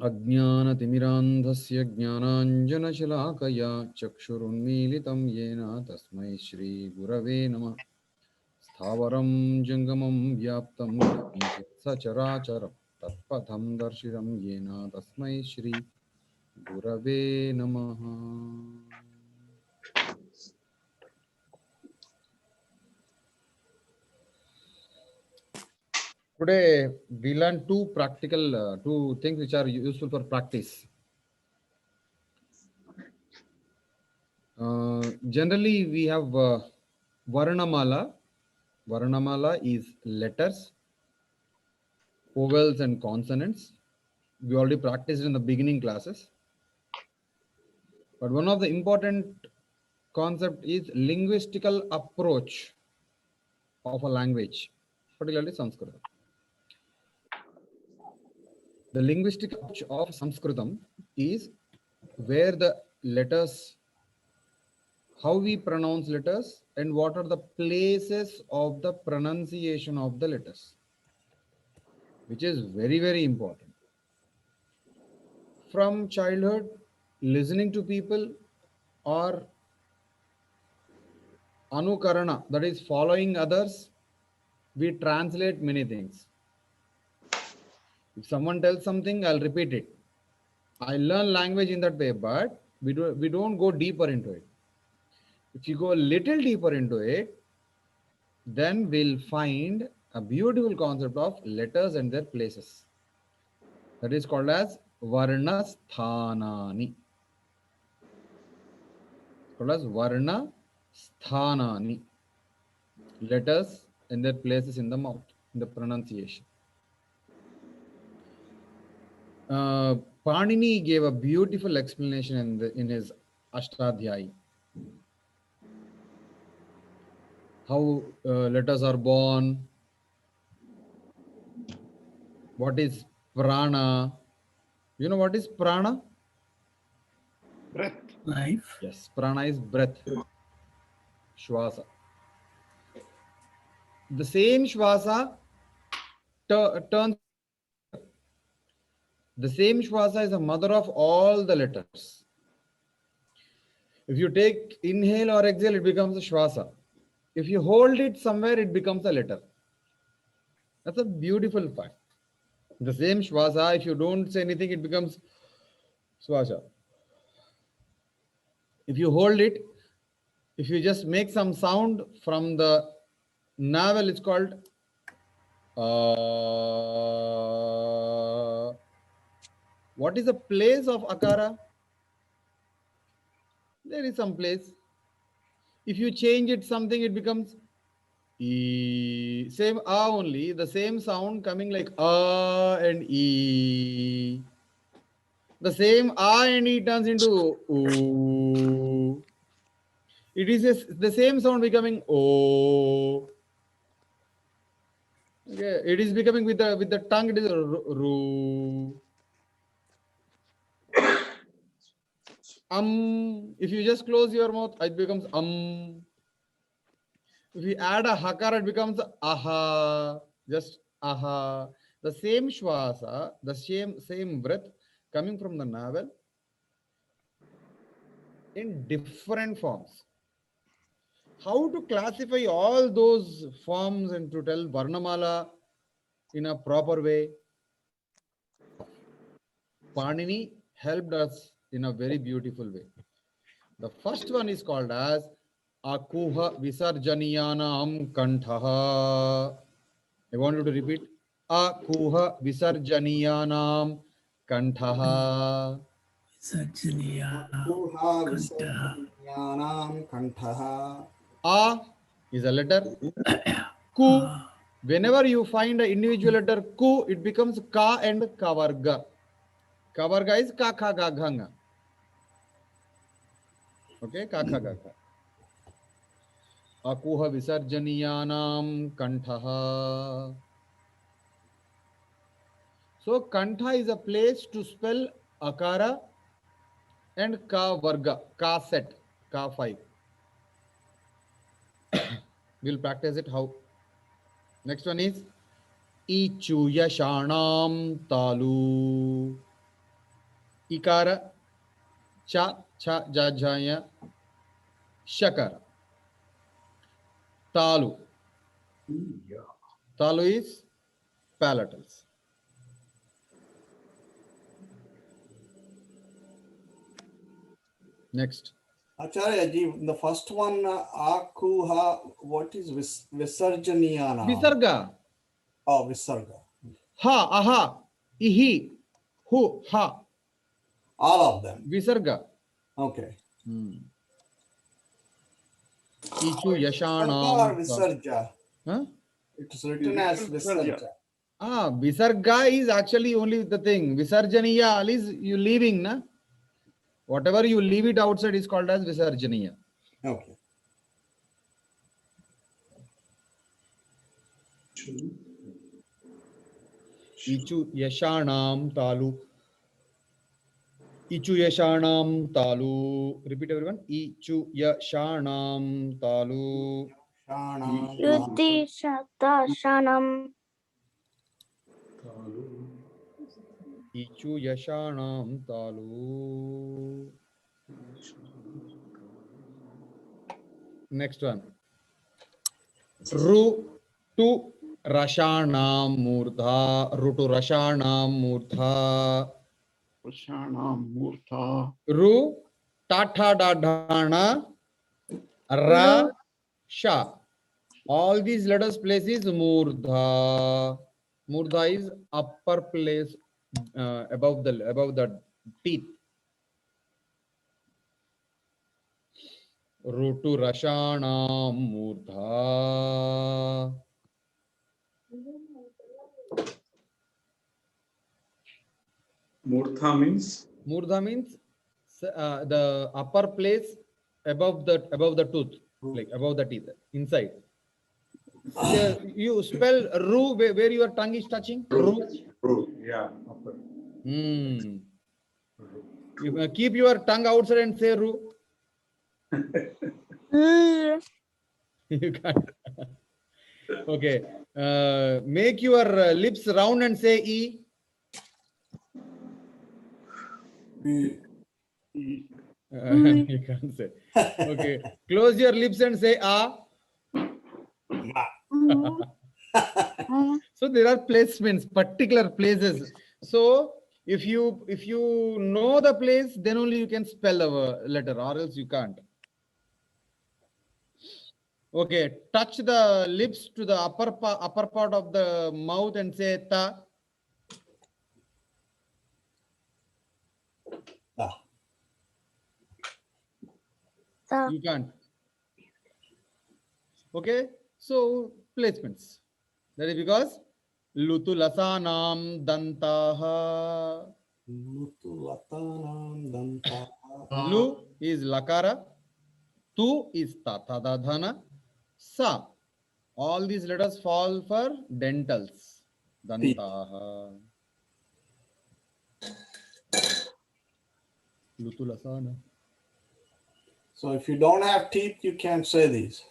अज्ञानतिमिरान्धस्य ज्ञानाञ्जनशलाकया चक्षुरुन्मीलितं येन तस्मै श्रीगुरवे नमः। स्थावरं जङ्गमं व्याप्तं येन सचराचरं तत्पथं दर्शितं येन तस्मै श्रीगुरवे नमः। Today we learn two things which are useful for practice. Generally, we have Varnamala. Varnamala is letters, vowels, and consonants. We already practiced in the beginning classes. But one of the important concept is linguistical approach of a language, particularly Sanskrit. The linguistic approach of Sanskritam is where the letters, how we pronounce letters, and what are the places of the pronunciation of the letters, which is very, very important. From childhood, listening to people or anukarana, that is following others, we translate many things. If someone tells something, I'll repeat it. I learn language in that way, but we don't go deeper into it. If you go a little deeper into it, then we'll find a beautiful concept of letters and their places. That is called as Varna Sthanani. Called as Varna Sthanani. Letters and their places in the mouth, in the pronunciation. Panini gave a beautiful explanation in his Ashtadhyayi. How letters are born, what is prana. You know what is prana? Breath. Life. Yes, prana is breath, shvasa. The same shvasa turns into a letter. The same shvasa is the mother of all the letters. If you take inhale or exhale, it becomes a shvasa. If you hold it somewhere, it becomes a letter. That's a beautiful fact. The same shvasa, if you don't say anything, it becomes swasa. If you hold it, if you just make some sound from the navel, it's called what is the place of akara? There is some place. If you change it something, it becomes e. Same a only, the same sound coming like a and e. The same a and e turns into o. It is the same sound becoming o. Okay, it is becoming with the tongue. It is ru. If you just close your mouth, it becomes If you add a hakar, it becomes aha. Just aha. The same shwasa, the same breath coming from the navel in different forms. How to classify all those forms and to tell Varnamala in a proper way? Panini helped us in a very beautiful way. The first one is called as Akuha Visarjaniyanam Kantaha. I want you to repeat. Akuha Visarjaniyanam Kantaha. Kantaha. A is a letter. Ku. Whenever you find an individual letter ku, it becomes ka and kavarga. Kavarga is ka kha ga ghanga. Okay, ka kha ga gha. Akuha Visarjaniyanam Kantaha. So Kantha is a place to spell Akara and Ka Varga, Ka set, Ka 5. We'll practice it how. Next one is Ichu Yashanam Talu. Ikara, cha, cha, ja, jaya, shakara. Talu. Yeah. Talu is palatals. Next. Acharya ji, the first one, akuha, what is Visarjaniyana? Visarga. Oh, Visarga. Ha, aha, ihi, hu, ha. All of them. Visarga. Okay. Ichu Visarga or yashanam. Visarja? Huh? It's written as Visarja. Ah, Visarga is actually only the thing. Visarjaniya is you leaving, na? Whatever you leave it outside is called as Visarjaniya. Okay. Ichu yashanam talu. Ichu yashanam talu. Repeat everyone. Ichu yashanam talu. Shana. Shruti Shatashanam. Ichu yashanam talu. Next one. Ru to rashanam murdha. Ru to rashanam murdha. Prashanam Murtha. Ru tata dadhana ra sha. All these letters place is murdha. Murdha is upper place above the teeth. Rutu rashanam murdha. Murtha means? Murdha means the upper place above the tooth, like above the teeth, inside. You spell ru where your tongue is touching. Ru. Yeah. Upper. You, keep your tongue outside and say ru. You can't. Okay. Make your lips round and say e. You can't say. Okay. Close your lips and say a. So there are placements, particular places. So if you know the place, then only you can spell the letter, or else you can't. Okay, touch the lips to the upper part of the mouth and say ta. Ta. You can't. Okay, so placements. That is because Lutulasanam dantaha. Lutulatanam Dantaha. Lu is lakara. Tu is tatadadhana. Sa. All these letters fall for dentals. Dantaha. Lutulasana. So if you don't have teeth, you can't say these.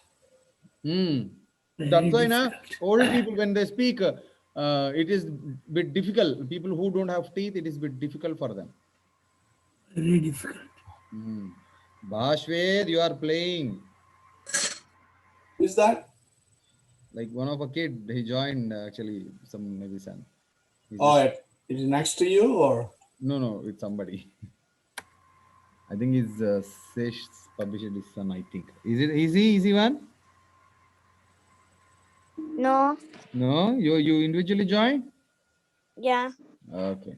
That's why now old people, when they speak, it is bit difficult. People who don't have teeth, it is bit difficult for them. Very difficult. Bhashved, you are playing. Who is that? Like one of a kid, he joined actually some maybe son. Oh, it is next to you or? No, it's somebody. I think it's Sesh published his son. I think is it easy one? No. No, you individually join. Yeah. Okay.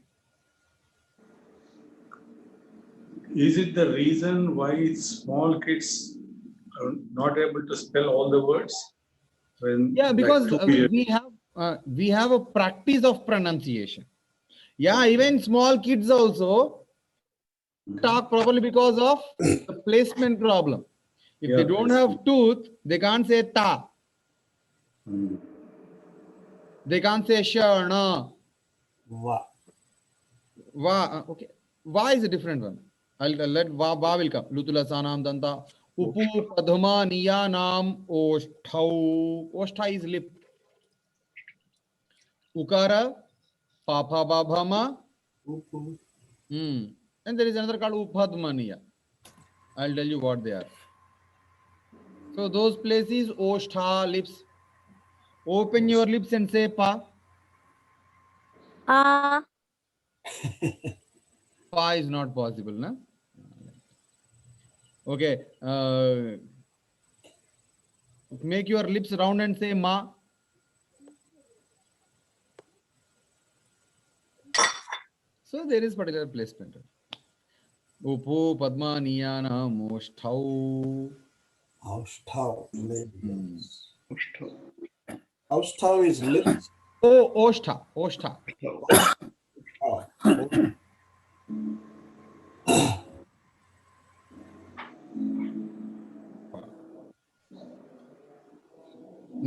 Is it the reason why small kids are not able to spell all the words? When, Yeah, because like 2 years. we have a practice of pronunciation. Yeah, even small kids also talk properly because of the placement problem. If they don't have tooth, they can't say ta. They can't say shana. Va. Va. Okay. Va is a different one. I'll let va will come. Lutula sanam danta. Upu padma niya nam osthau. Ostha is lip. Ukara papa babhama. Upu. and there is another called Upadmaniya. I'll tell you what they are. So those places, Oshtha, lips. Open your lips and say Pa. Ah. Pa is not possible, na? Okay. Make your lips round and say Ma. So there is particular placement. Upu Padmaniyana Moshtau. Austav, maybe. Austav is lips. Oh, Oshtha. Oshtha. Oh,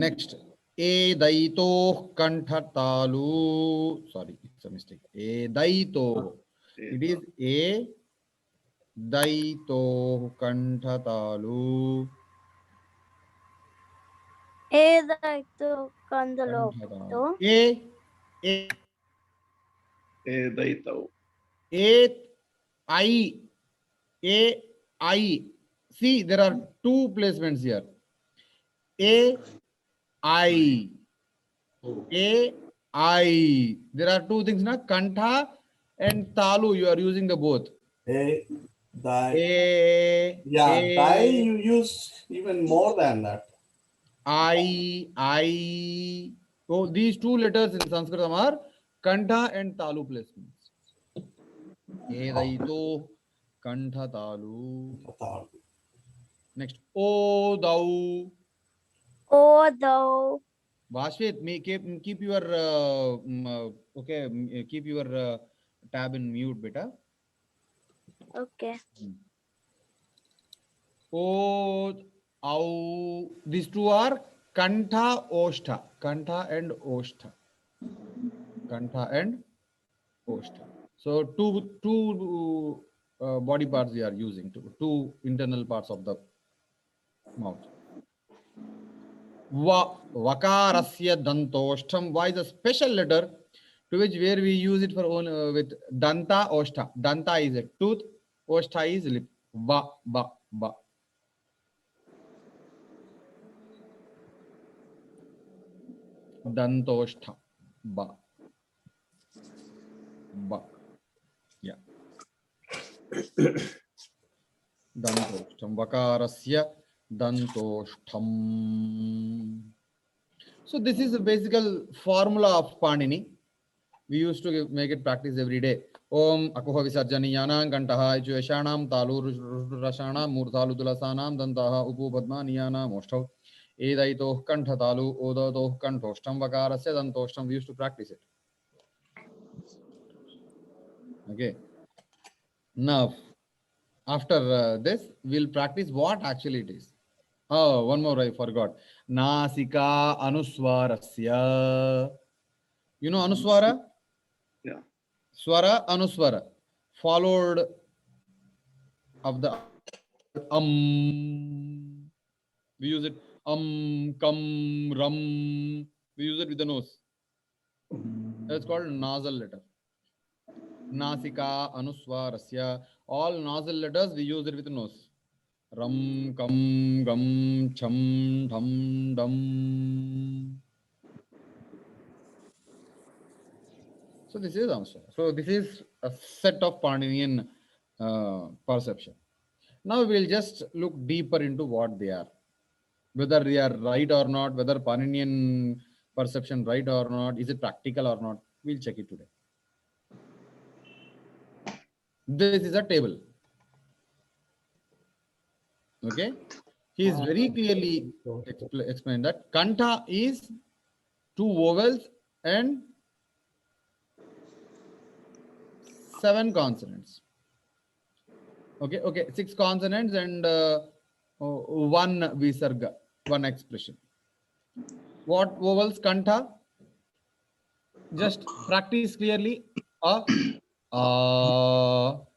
Next. E daito kanthatalu. Sorry, it's a mistake. E daito. It is E daito kanthatalu. Edaito kandalo. Kanthatalu. E Daitau. I. A I. See, there are two placements here. A I. A I. There are two things, na? Kantha and talu. You are using the both. A, die. A. Yeah, A, die you use even more than that. I. So these two letters in Sanskrit are Kantha and talu placements. Edaito Kantha talu. Next. O thou. Although. Vashwet, keep your keep your tab in mute, beta. Okay. O, au. These two are Kantha Oshtha. Kantha and Oshtha. Kantha and Oshtha. So two body parts we are using, two internal parts of the mouth. Vakarasya dantoshtam. Why is a special letter to which where we use it for own with danta oshtha. Danta is a tooth, oshtha is lip. Ba. Dantoshtha. Ba. Yeah. Dantoshtam. Vakarasya dantoshtam. So this is the basic formula of Panini. We used to make it practice every day. Om akuha visarjaniyana gantaha ichueshanam talu rashanam murthalu dulasanam dantaha upu padmaniyana moshtau edaito kantha talu odato kantoshtam vakarasya dantoshtam. We used to practice it. Okay. Now, after this, we'll practice what actually it is. Oh, one more I forgot. Nasika anuswarasya. You know anuswara? Yeah. Swara, anuswara. Followed of the We use it kam, ram. We use it with the nose. That's called nasal letter. Nasika anuswarasya. All nasal letters we use it with the nose. Ram, kam, gam, cham, dham, dam. So this is answer. So this is a set of Paninian perception. Now we'll just look deeper into what they are, whether they are right or not, whether Paninian perception right or not, is it practical or not. We'll check it today. This is a table. Okay, he is very clearly explained that Kantha is two vowels and 7 consonants. Okay, 6 consonants and 1 visarga, 1 expression. What vowels Kantha? Just practice clearly.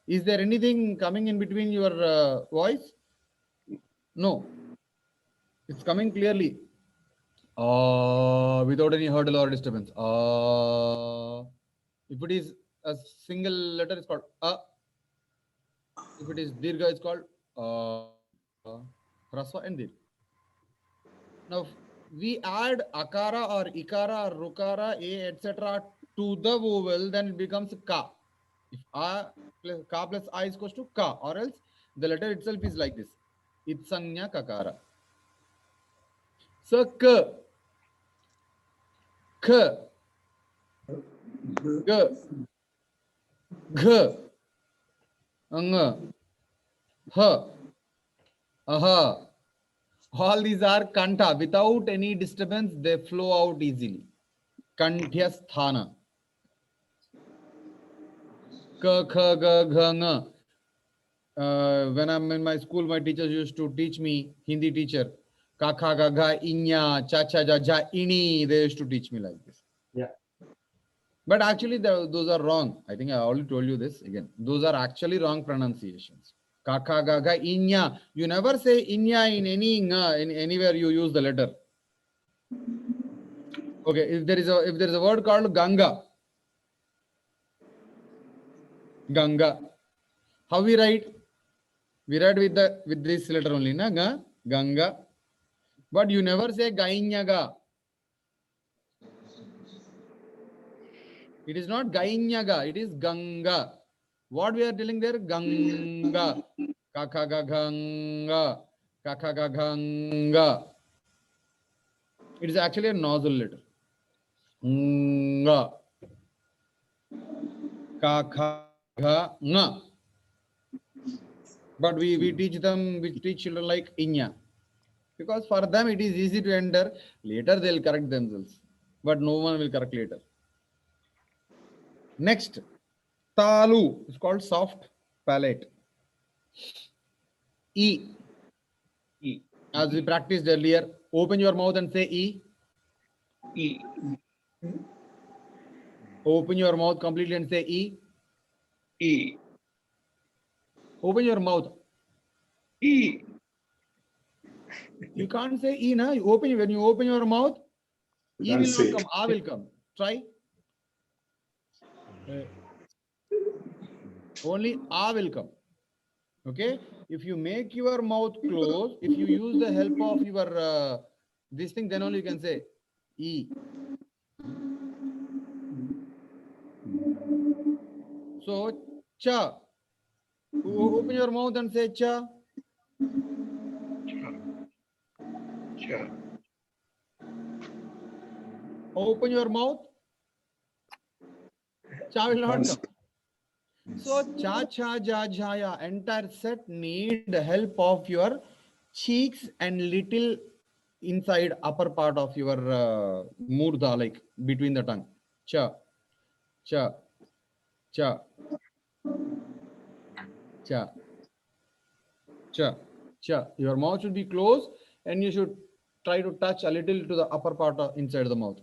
Is there anything coming in between your voice? No. It's coming clearly. Without any hurdle or disturbance. If it is a single letter, it's called If it is dirgha, it's called hraswa and dirgha. Now we add akara or ikara or rukara, a, etc. to the vowel, then it becomes ka. If a plus ka plus I is equals to ka, or else the letter itself is like this. Itsanya kakara. So k, k, g, g, ng, h, aha. All these are kantha. Without any disturbance, they flow out easily. Kanthya sthana. K, kh, g, gh, ng. When I'm in my school, my teachers used to teach me, Hindi teacher, kakha, gagha, inya, chacha, jaja, ini. They used to teach me like this. Yeah. But actually, those are wrong. I think I already told you this again. Those are actually wrong pronunciations. Kakha, gagha, inya. You never say inya in any in anywhere you use the letter. Okay, if there is a word called Ganga, Ganga, how we write? We write with this letter only, na ga, Ganga. But you never say Gainyaga. It is not Gainyaga, it is Ganga. What we are telling there? Ganga. Kakagaganga. Kakagaganga. It is actually a nasal letter. Nga. Kakaganga. But we teach children like Inya. Because for them it is easy to enter. Later they'll correct themselves. But no one will correct later. Next, Talu is called soft palate. E. E. As we practiced earlier, open your mouth and say E. E. Open your mouth completely and say E. E. Open your mouth. E. You can't say E, na. When you open your mouth, E can't will say not it. come. A will come. Try. Only A will come. Okay. If you make your mouth close, if you use the help of your this thing, then only you can say E. So cha. Open your mouth and say cha. Cha. Open your mouth. Cha will not come. So cha, cha, ja, jaya, entire set need the help of your cheeks and little inside upper part of your murdha, like between the tongue. Cha, cha, cha, cha, cha, cha. Your mouth should be closed and you should try to touch a little to the upper part of inside the mouth.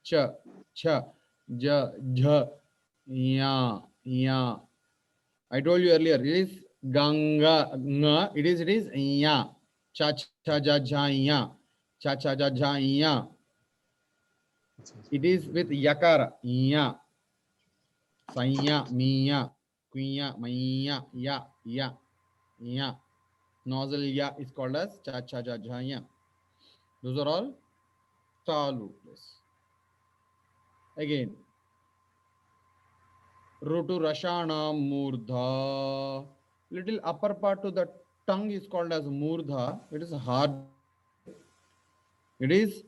Cha, cha, ja, jha, ya, ya. I told you earlier, it is Ganga, nga, it is ya. Cha, cha, ja, ja, ya. Cha, cha, ja, ja, ya. It is with yakara, ya. Sanya, miya, kuya, maya, ya, ya, ya. Nozzle ya is called as cha, cha, ja, ja, ya. Those are all talu. Again, Rutu Rashana Murdha. Little upper part to the tongue is called as Murdha. It is hard. It is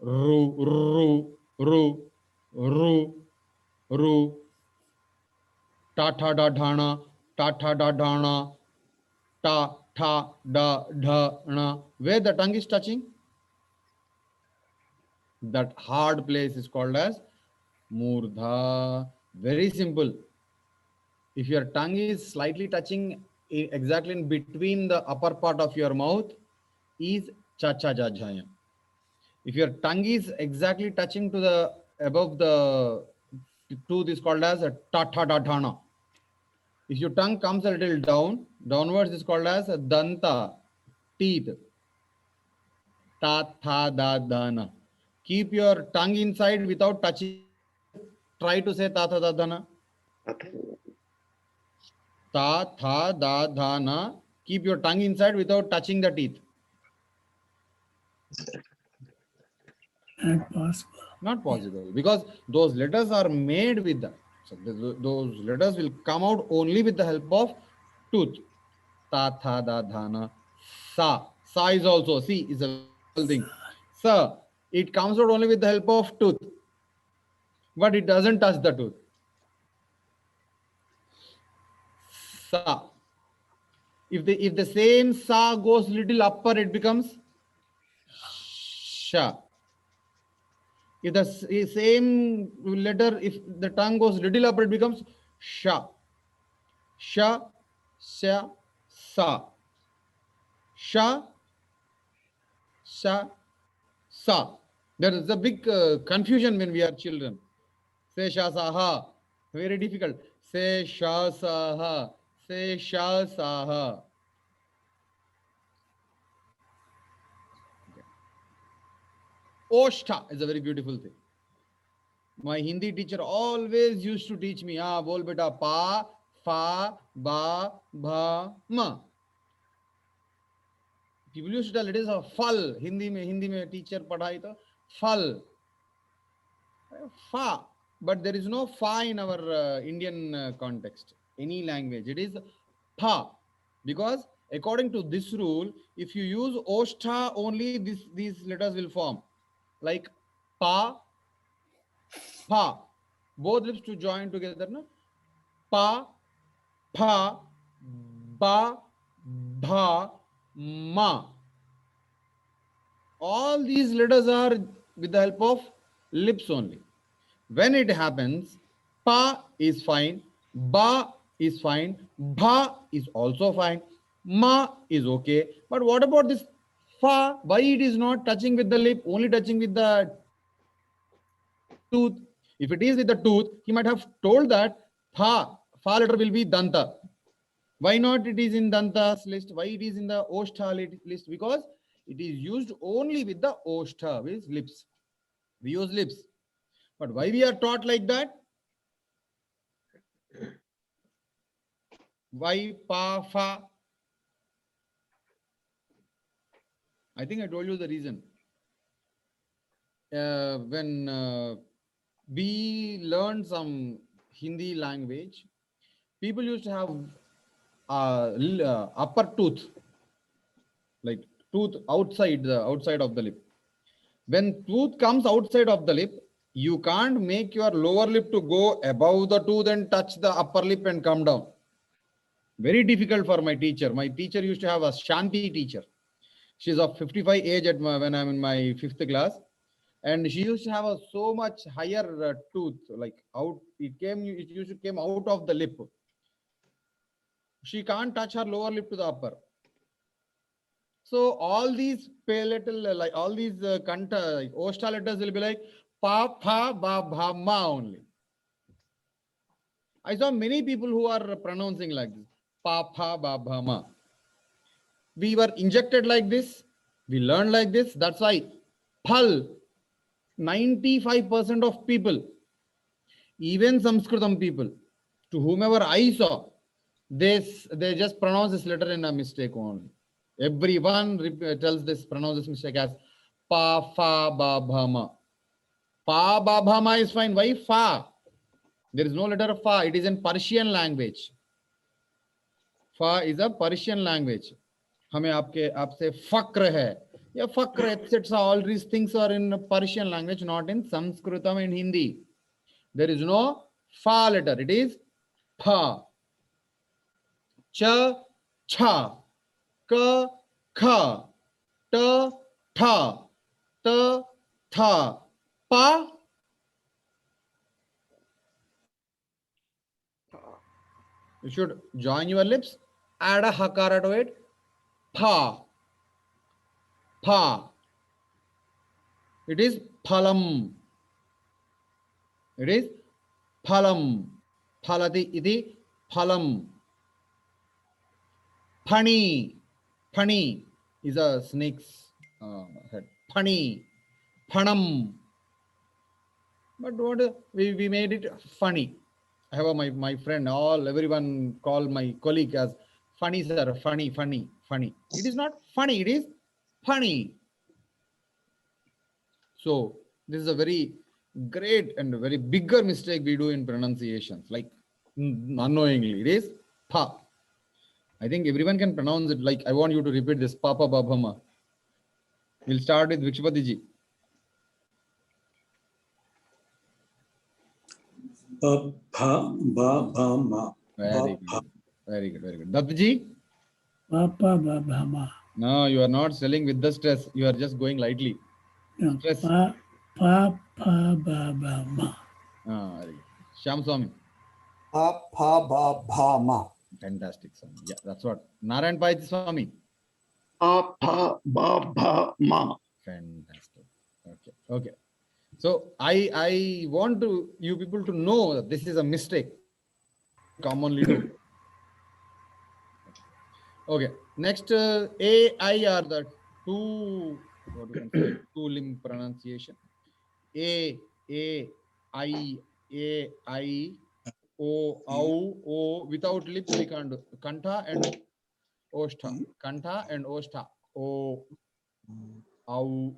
Ru, Ru, Ru, Ru, Ru. Ta da dhana, ta da dhana, ta da dhana. Where the tongue is touching, that hard place is called as Murdha. Very simple. If your tongue is slightly touching exactly in between the upper part of your mouth, is cha cha ja jhaya. If your tongue is exactly touching to the above the tooth, is called as a ta da dhana. If your tongue comes a little downwards is called as a danta, teeth. Ta da dana. Keep your tongue inside without touching. Try to say ta da dana. Ta, tha, da, dha, na. Keep your tongue inside without touching the teeth. Not possible. Not possible because those letters are made with the. So those letters will come out only with the help of tooth. Ta, tha, da, dha, na. Sa. Sa is also, see, is a vowel thing. Sa. It comes out only with the help of tooth. But it doesn't touch the tooth. Sa. If the same sa goes little upper, it becomes sha. If the same letter, if the tongue goes little upper, it becomes sha. Sha, sha, sa. Sha, sha, sa. There is a big confusion when we are children. Say sha, sa, ha. Very difficult. Say sha, sa, ha. Say sha, sa, ha. Oshtha is a very beautiful thing. My Hindi teacher always used to teach me, ah, bol beta, pa, fa, ba, bha, ma. People used to tell it is a fal. Hindi mein teacher padhai to fal. Fa. But there is no fa in our Indian context. Any language. It is pa. Because according to this rule, if you use oshtha only, these letters will form. Like pa, pa. Both lips to join together. No? Pa, pa, ba, bha, ma. All these letters are with the help of lips only. When it happens, pa is fine, ba is fine, bha is also fine, ma is okay. But what about this fa? Why it is not touching with the lip, only touching with the tooth? If it is with the tooth, he might have told that fa letter will be danta. Why not it is in danta's list? Why it is in the oshtha list? Because it is used only with the oshtha, with lips. We use lips. But why we are taught like that? Why pa, fa? I think I told you the reason. When we learned some Hindi language, people used to have upper tooth, like tooth outside of the lip. When tooth comes outside of the lip, you can't make your lower lip to go above the tooth and touch the upper lip and come down. Very difficult for my teacher. My teacher used to have a Shanti teacher. She's of 55 age when I'm in my 5th class. And she used to have a so much higher tooth, like out, it used to came out of the lip. She can't touch her lower lip to the upper. So all these palatal, like all these kanta, like oshta letters will be like pa, pha, ba, bha, ma only. I saw many people who are pronouncing like this, pa, pha, ba, bha, ma. We were injected like this. We learned like this. That's why phal, 95% of people, even Sanskritam people, to whomever I saw, they just pronounce this letter in a mistake only. Everyone tells this, pronounce this mistake as pa, fa, ba, bha, ma. Pa, ba, bha, ma is fine. Why fa? There is no letter of fa. It is in Persian language. Fa is a Persian language. हमें आपसे फक्र है या फक्र etc. All these things are in Persian language, not in Sanskritam and Hindi. There is no fa letter. It is pha, cha, cha, ka, kha, ta, tha, ta, tha, pa. You should join your lips, add a hakara to it. Pha, pha. It is phalam. It is phalam. Phalati iti phalam. Phani. Phani is a snake's head. Phani. Phanam. But what we made it funny. I have my friend, everyone call my colleague as funny sir, funny, funny, funny. It is not funny, it is funny. So this is a very great and very bigger mistake we do in pronunciations, like unknowingly. It is pa. I think everyone can pronounce it. Like I want you to repeat this, Papa Babama. We'll start with Vikshapati ji. Ba, bha, ba, ba, ma. Very Ba, good. Very good. Very good. Dutt ji. Papa Babama. No, you are not selling with the stress. You are just going lightly. No, Stress. Papa Babama. Very good. Shyam Swami. Pa, pa, ba, bha, ma. Fantastic, Swami. Yeah, that's what. Narayan Pai Swami. Pa, pa, ba, ba, ma. Fantastic. Okay. Okay. So I want you people to know that this is a mistake. Commonly do. Okay. Next, A, I are the two, what you can say, two limb pronunciation. A, I, O, O, without lips we can't do. Kantha and Oshtha. Kantha and Oshtha. O, Au,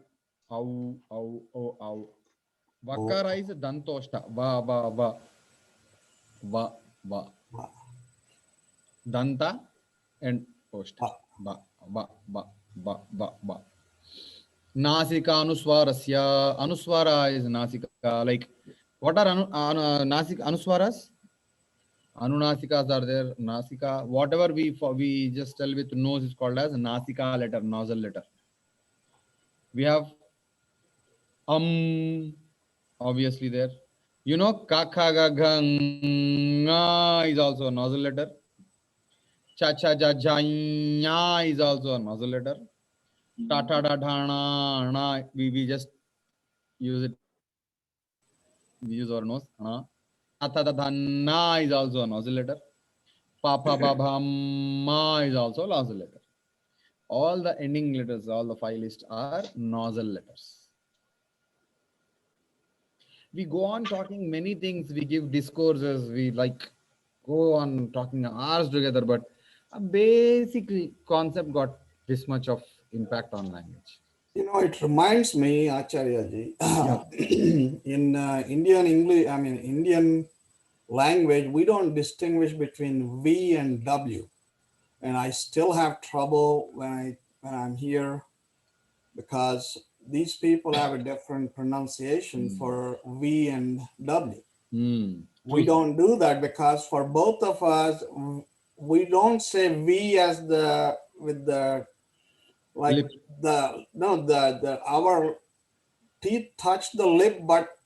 Au. Vakara is Dantoshta. Va. Danta and Oshta. Ba. Nasika Anuswarasya. Anuswara is Nasika. Like, what are Nasika Anuswaras? Anunasikas are there. Nasika. Whatever we just tell with nose is called as Nasika letter, nasal letter. We have obviously there. You know, Kakagaganga is also a nasal letter. Cha is also a nasal letter. Tata da dhana, we just use it. We use our nose. Tata da dhana is also a nasal letter. Papa babhamma is also a nasal letter. All the ending letters, all the 5 lists are nasal letters. We go on talking many things. We give discourses. We go on talking hours together, but a basic concept got this much of impact on language. You know, it reminds me, Acharya ji, in Indian English, Indian language, we don't distinguish between V and W. And I still have trouble when I'm here because these people have a different pronunciation for V and W. We don't do that because for both of us, we don't say V as Lip. Our teeth touch the lip, but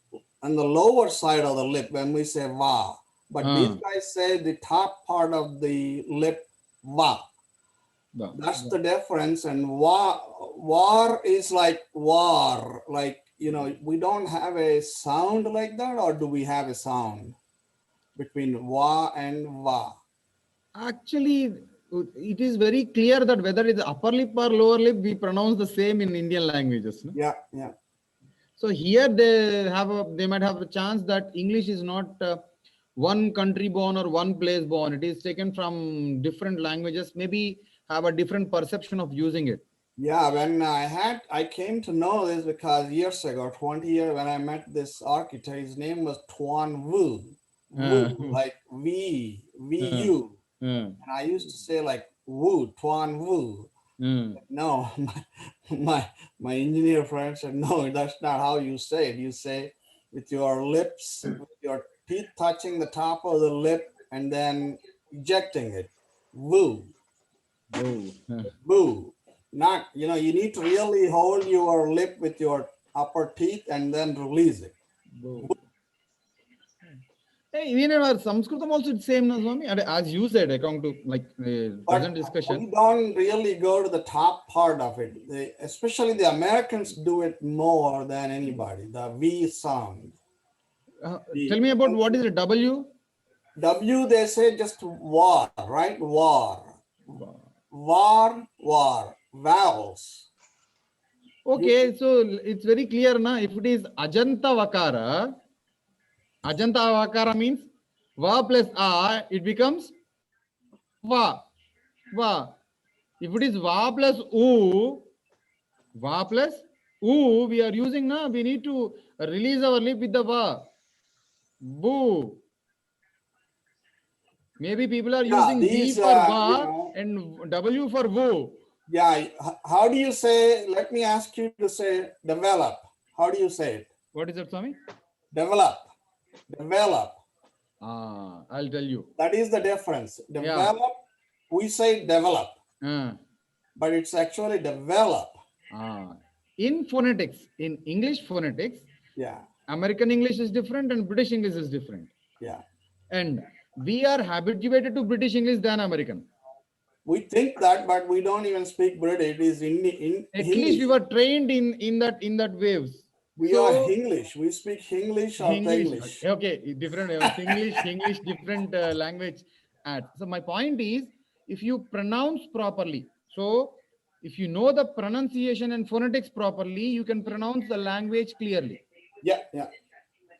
on the lower side of the lip when we say va. But these guys say the top part of the lip va. That's the difference. And war is like war. Like, you know, we don't have a sound like that, or do we have a sound between wa and va? Actually, it is very clear that whether it's upper lip or lower lip, we pronounce the same in Indian languages. No? Yeah. So here they might have a chance that English is not one country born or one place born. It is taken from different languages, maybe have a different perception of using it. Yeah, when I came to know this because years ago, 20 years, when I met this architect, his name was Tuan Wu, like VU. And I used to say like Wu, Tuan Wu. No, my engineer friend said, no, that's not how you say it. You say with your lips, with your teeth touching the top of the lip and then ejecting it. Woo. Boo. Not, you know, you need to really hold your lip with your upper teeth and then release it. Boo. Hey, even in our Sanskritam also it's same, no, Swami? As you said, according to like the present discussion. We don't really go to the top part of it. Especially the Americans do it more than anybody, the V sound. Tell me about what is a W? W, they say just war, right? War. Vowels. Okay, so it's very clear, na? If it is Ajanta Vakara means Va plus a, it becomes va. Va. If it is va plus oo, va plus oo, we are using na. We need to release our lip with the va. Boo. Maybe people are Yeah, using V these, for you va know, and W for woo. yeah. How do you say? Let me ask you to say develop. How do you say it? What is that, Swami? Develop. Develop. I'll tell you. That is the difference. Yeah. Develop. We say develop, Uh, but it's actually develop. in phonetics, in English phonetics, Yeah. American English is different and British English is different. Yeah. And we are habituated to British English than American. We think that, but we don't even speak British. It is in At least we English. were trained in that waves. We So, are English. We speak English or English. Okay, different English, different language. So my point is, if you pronounce properly, so if you know the pronunciation and phonetics properly, you can pronounce the language clearly. Yeah. Yeah.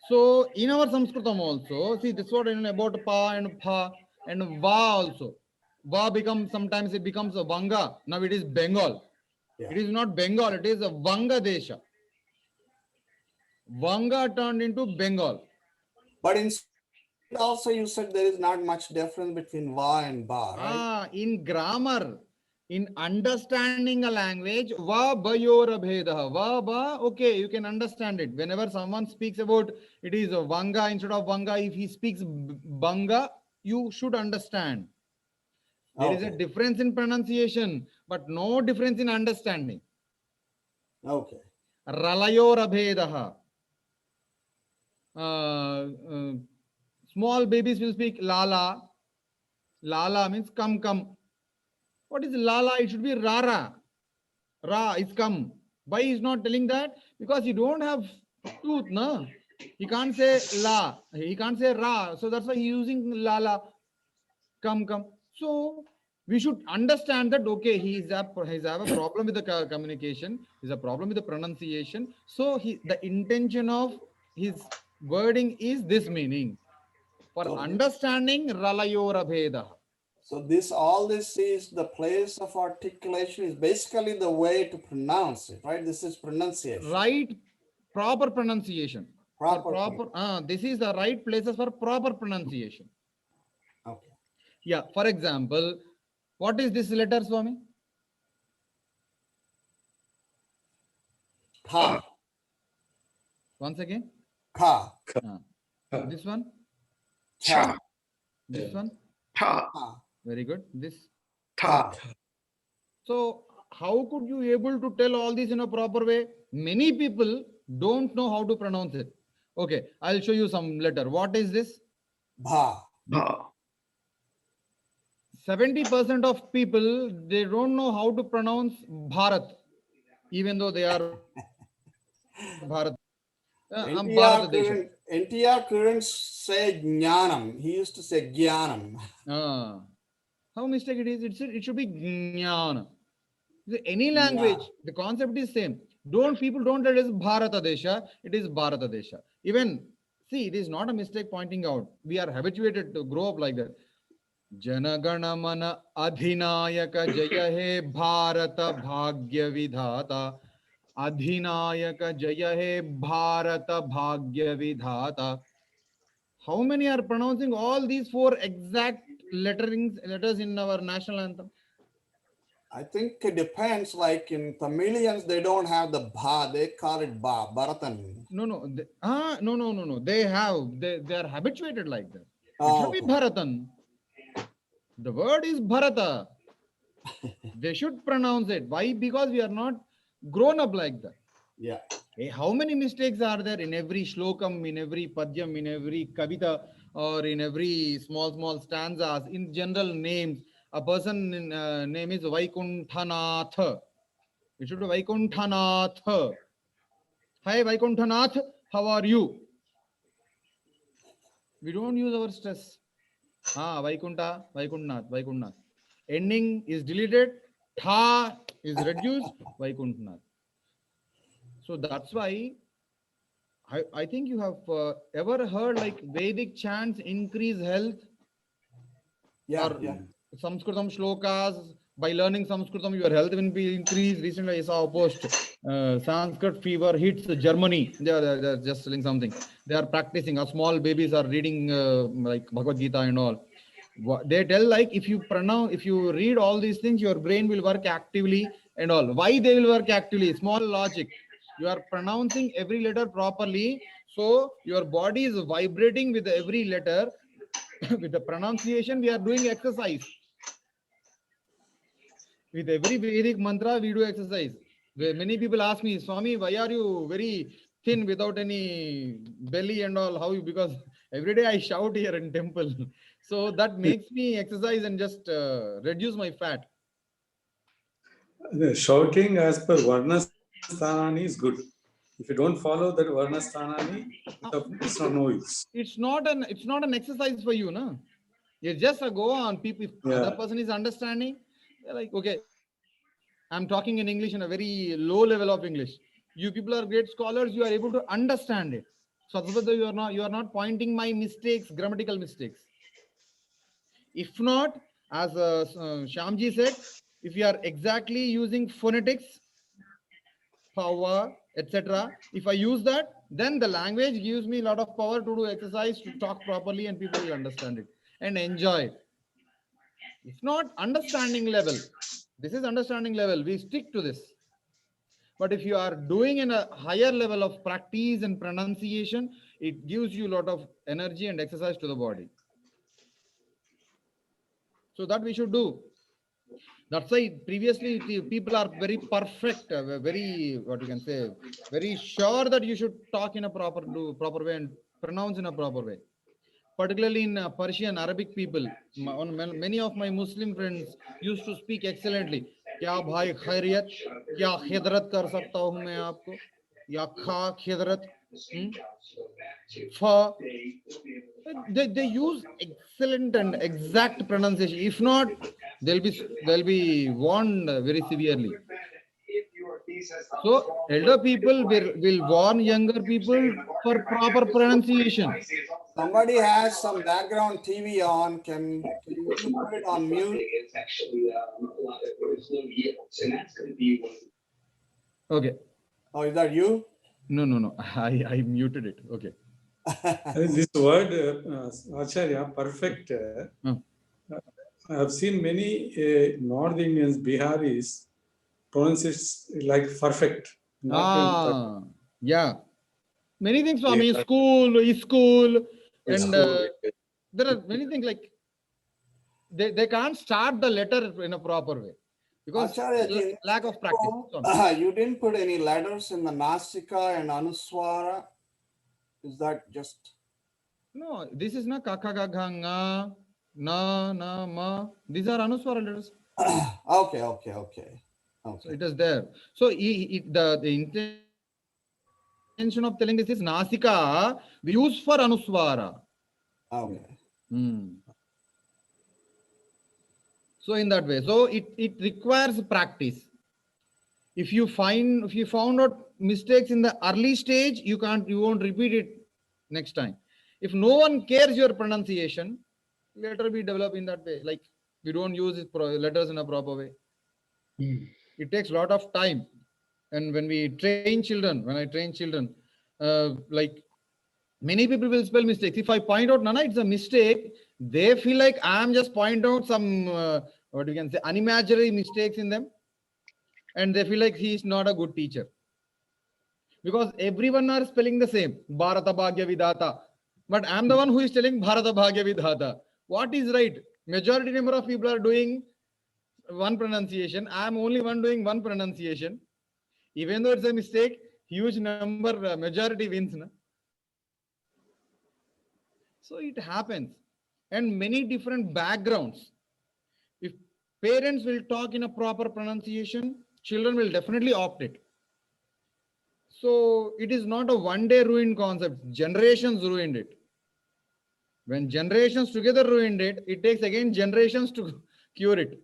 So in our Sanskritam also, see this what I know about pa and pha and va also. Va becomes, sometimes it becomes a Vanga. Now it is Bengal. Yeah. It is not Bengal, it is a Vanga Desha. Vanga turned into Bengal. But in also you said there is not much difference between va and ba, right? In grammar, in understanding a language, va bayora bheda, va ba, okay, you can understand it. Whenever someone speaks about it is a Vanga instead of Vanga, if he speaks Banga, you should understand. There is a Okay. difference in pronunciation, but no difference in understanding. Okay. Ralayora bhedaha. Small babies will speak lala. Lala means come. What is lala? It should be rara. Ra is come. Why he is not telling that? Because he don't have tooth, no? He can't say la. He can't say ra. So that's why he's using lala. Come. So we should understand that, okay, he's have a problem with the communication. He's a problem with the pronunciation. So the intention of his wording is this meaning. For So- understanding, ralayora bheda. So all this is the place of articulation is basically the way to pronounce it, right? This is pronunciation. Right, proper pronunciation. Proper This is the right places for proper pronunciation. Okay. Yeah, for example, what is this letter, Swami? Ka. Once again. Ka. This one. Cha. This one. Ta. Ka. Very good. This. Ta. So how could you able to tell all this in a proper way? Many people don't know how to pronounce it. Okay, I'll show you some letter. What is this? Bha. Ba. 70% of people, they don't know how to pronounce Bharat, even though they are Bharat. Bharat Desha. NTR couldn't say jnanam. He used to say gyanam. How mistake it is? It should be jnana. Any language, the concept is same. People don't tell it is Bharata Desha, it is Bharata Desha. Even, see, it is not a mistake pointing out. We are habituated to grow up like that. Janagana mana adhinayaka jaya he Bharata bhagya vidhata. Adhinayaka jaya he Bharata bhagya vidhata. How many are pronouncing all these four exact letters in our national anthem? I think it depends. Like in Tamilians, they don't have the bha. They call it ba. Bharatan. No. No. They are habituated like that. It Oh, should be Bharatan. The word is Bharata. They should pronounce it. Why? Because we are not grown up like that. Yeah. How many mistakes are there in every shlokam, in every padyam, in every kavita, or in every small stanzas, in general names? A person name is Vaikunthanath. It should be Vaikunthanath. Hi Vaikunthanath, how are you? We don't use our stress. Vaikuntha, Vaikuntanath. Ending is deleted. Tha is reduced. Vaikuntanath. So that's why I think you have ever heard like Vedic chants increase health, Yeah, or yeah. Sanskritam shlokas. By learning Sanskritam, your health will be increased. Recently, I saw a post. Sanskrit fever hits Germany. They are just telling something. They are practicing. Small babies are reading like Bhagavad Gita and all. They tell like if you pronounce, if you read all these things, your brain will work actively and all. Why they will work actively? Small logic. You are pronouncing every letter properly, so your body is vibrating with every letter. With the pronunciation, we are doing exercise. With every Vedic mantra, we do exercise. Many people ask me, Swami, why are you very thin without any belly and all? How you? Because every day I shout here in temple. So that makes me exercise and just reduce my fat. The shouting as per Varna Sthanani is good. If you don't follow that Varna Sthanani, it's not no use. It's not an exercise for you, no? You just go on. People, if other Yeah. person is understanding, they're like, okay, I'm talking in English in a very low level of English. You people are great scholars. You are able to understand it. So you are not pointing my mistakes, grammatical mistakes. If not, as Shyamji said, if you are exactly using phonetics, power, etc. If I use that, then the language gives me a lot of power to do exercise, to talk properly, and people will understand it and enjoy it. If not, understanding level. This is understanding level. We stick to this. But if you are doing in a higher level of practice and pronunciation, it gives you a lot of energy and exercise to the body. So that we should do. That's why previously people are very perfect, very, what you can say, very sure that you should talk in a proper way and pronounce in a proper way. Particularly in Persian, Arabic people, many of my Muslim friends used to speak excellently. क्या भाई खैरियत, क्या खिदरत कर सकता हूँ मैं आपको, या खा खिदरत, fa. They use excellent and exact pronunciation. If not, they'll be warned very severely. So elder people will warn younger people for proper pronunciation. Somebody has some background TV on. Can you put it on mute? Okay. Oh, is that you? No. I muted it. Okay. This word, Acharya, perfect. Hmm. I have seen many North Indians, Biharis, pronounce it like perfect. Yeah. Many things, Swami. Yeah. School, and School. there are many things like they can't start the letter in a proper way because Acharya ji, lack of practice. Swami. you didn't put any letters in the Nasika and Anuswara. Is that just? No, this is not kaka gagha nga, na ma. These are anuswara letters. Okay. So it is there. So the intention of telling this is nasika we use for anuswara. Okay. So in that way, so it requires practice. If you found out mistakes in the early stage, you won't repeat it next time. If no one cares your pronunciation, later we develop in that way. Like we don't use letters in a proper way. It takes a lot of time. And when I train children, like many people will spell mistakes. If I point out, Nana, it's a mistake, they feel like I'm just pointing out some, what you can say, unimaginary mistakes in them. And they feel like he is not a good teacher. Because everyone are spelling the same, Bharata Bhagya Vidhata. But I'm the one who is telling Bharata Bhagya Vidhata. What is right? Majority number of people are doing one pronunciation. I'm only one doing one pronunciation. Even though it's a mistake, huge number, majority wins. Na? So it happens. And many different backgrounds. If parents will talk in a proper pronunciation, children will definitely opt it. So it is not a one-day ruined concept. Generations ruined it. When generations together ruined it, it takes again generations to cure it.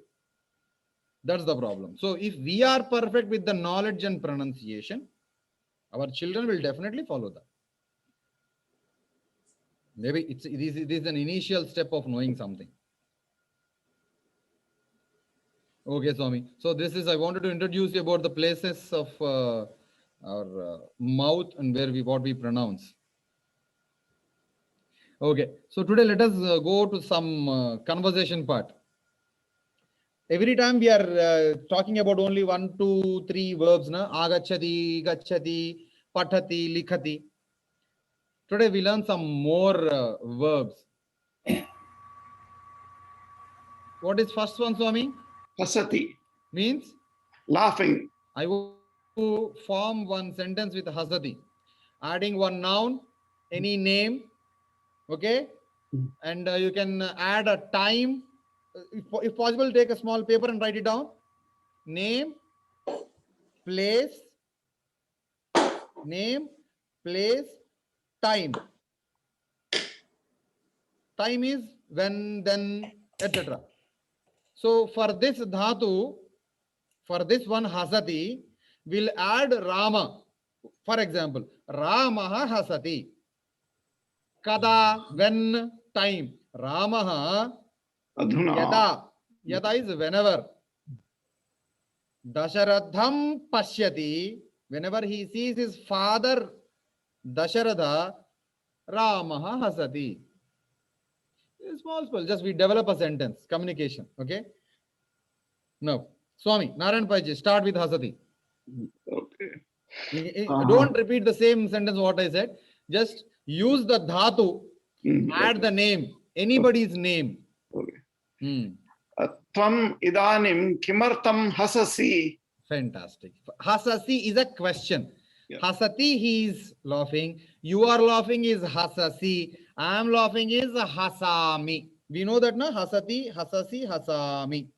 That's the problem. So if we are perfect with the knowledge and pronunciation, our children will definitely follow that. Maybe it is an initial step of knowing something. Okay, Swami. So this is, I wanted to introduce you about the places of our mouth and what we pronounce. Okay. So today let us go to some conversation part. Every time we are talking about only 1, 2, 3 verbs, na? Agachati, gachati, patati, likhati. Today we learn some more verbs. What is first one, Swami? Hasati, Means laughing. I want to form one sentence with hasati, adding one noun, any name, okay? And you can add a time. If possible, take a small paper and write it down. Name, place, time. Time is when, then, etc. So for this dhatu, for this one hasati, we'll add Rama. For example, Ramaha hasati. Kada, when, time. Ramaha, Adhuna. yada. Yada is whenever. Dasharatham pashyati. Whenever he sees his father, Dasharatha, Ramaha hasati. Small, just we develop a sentence, communication, okay? Now, Swami, Narayan Paji, start with hasati. Okay. Don't repeat the same sentence what I said. Just use the dhatu, add the name, anybody's name. Okay. Tvam idanim kimartam hasasi. Fantastic. Hasasi is a question. Yeah. Hasati, he is laughing. You are laughing is hasasi. I am laughing is hasami. We know that, no? Hasati, hasasi, hasami.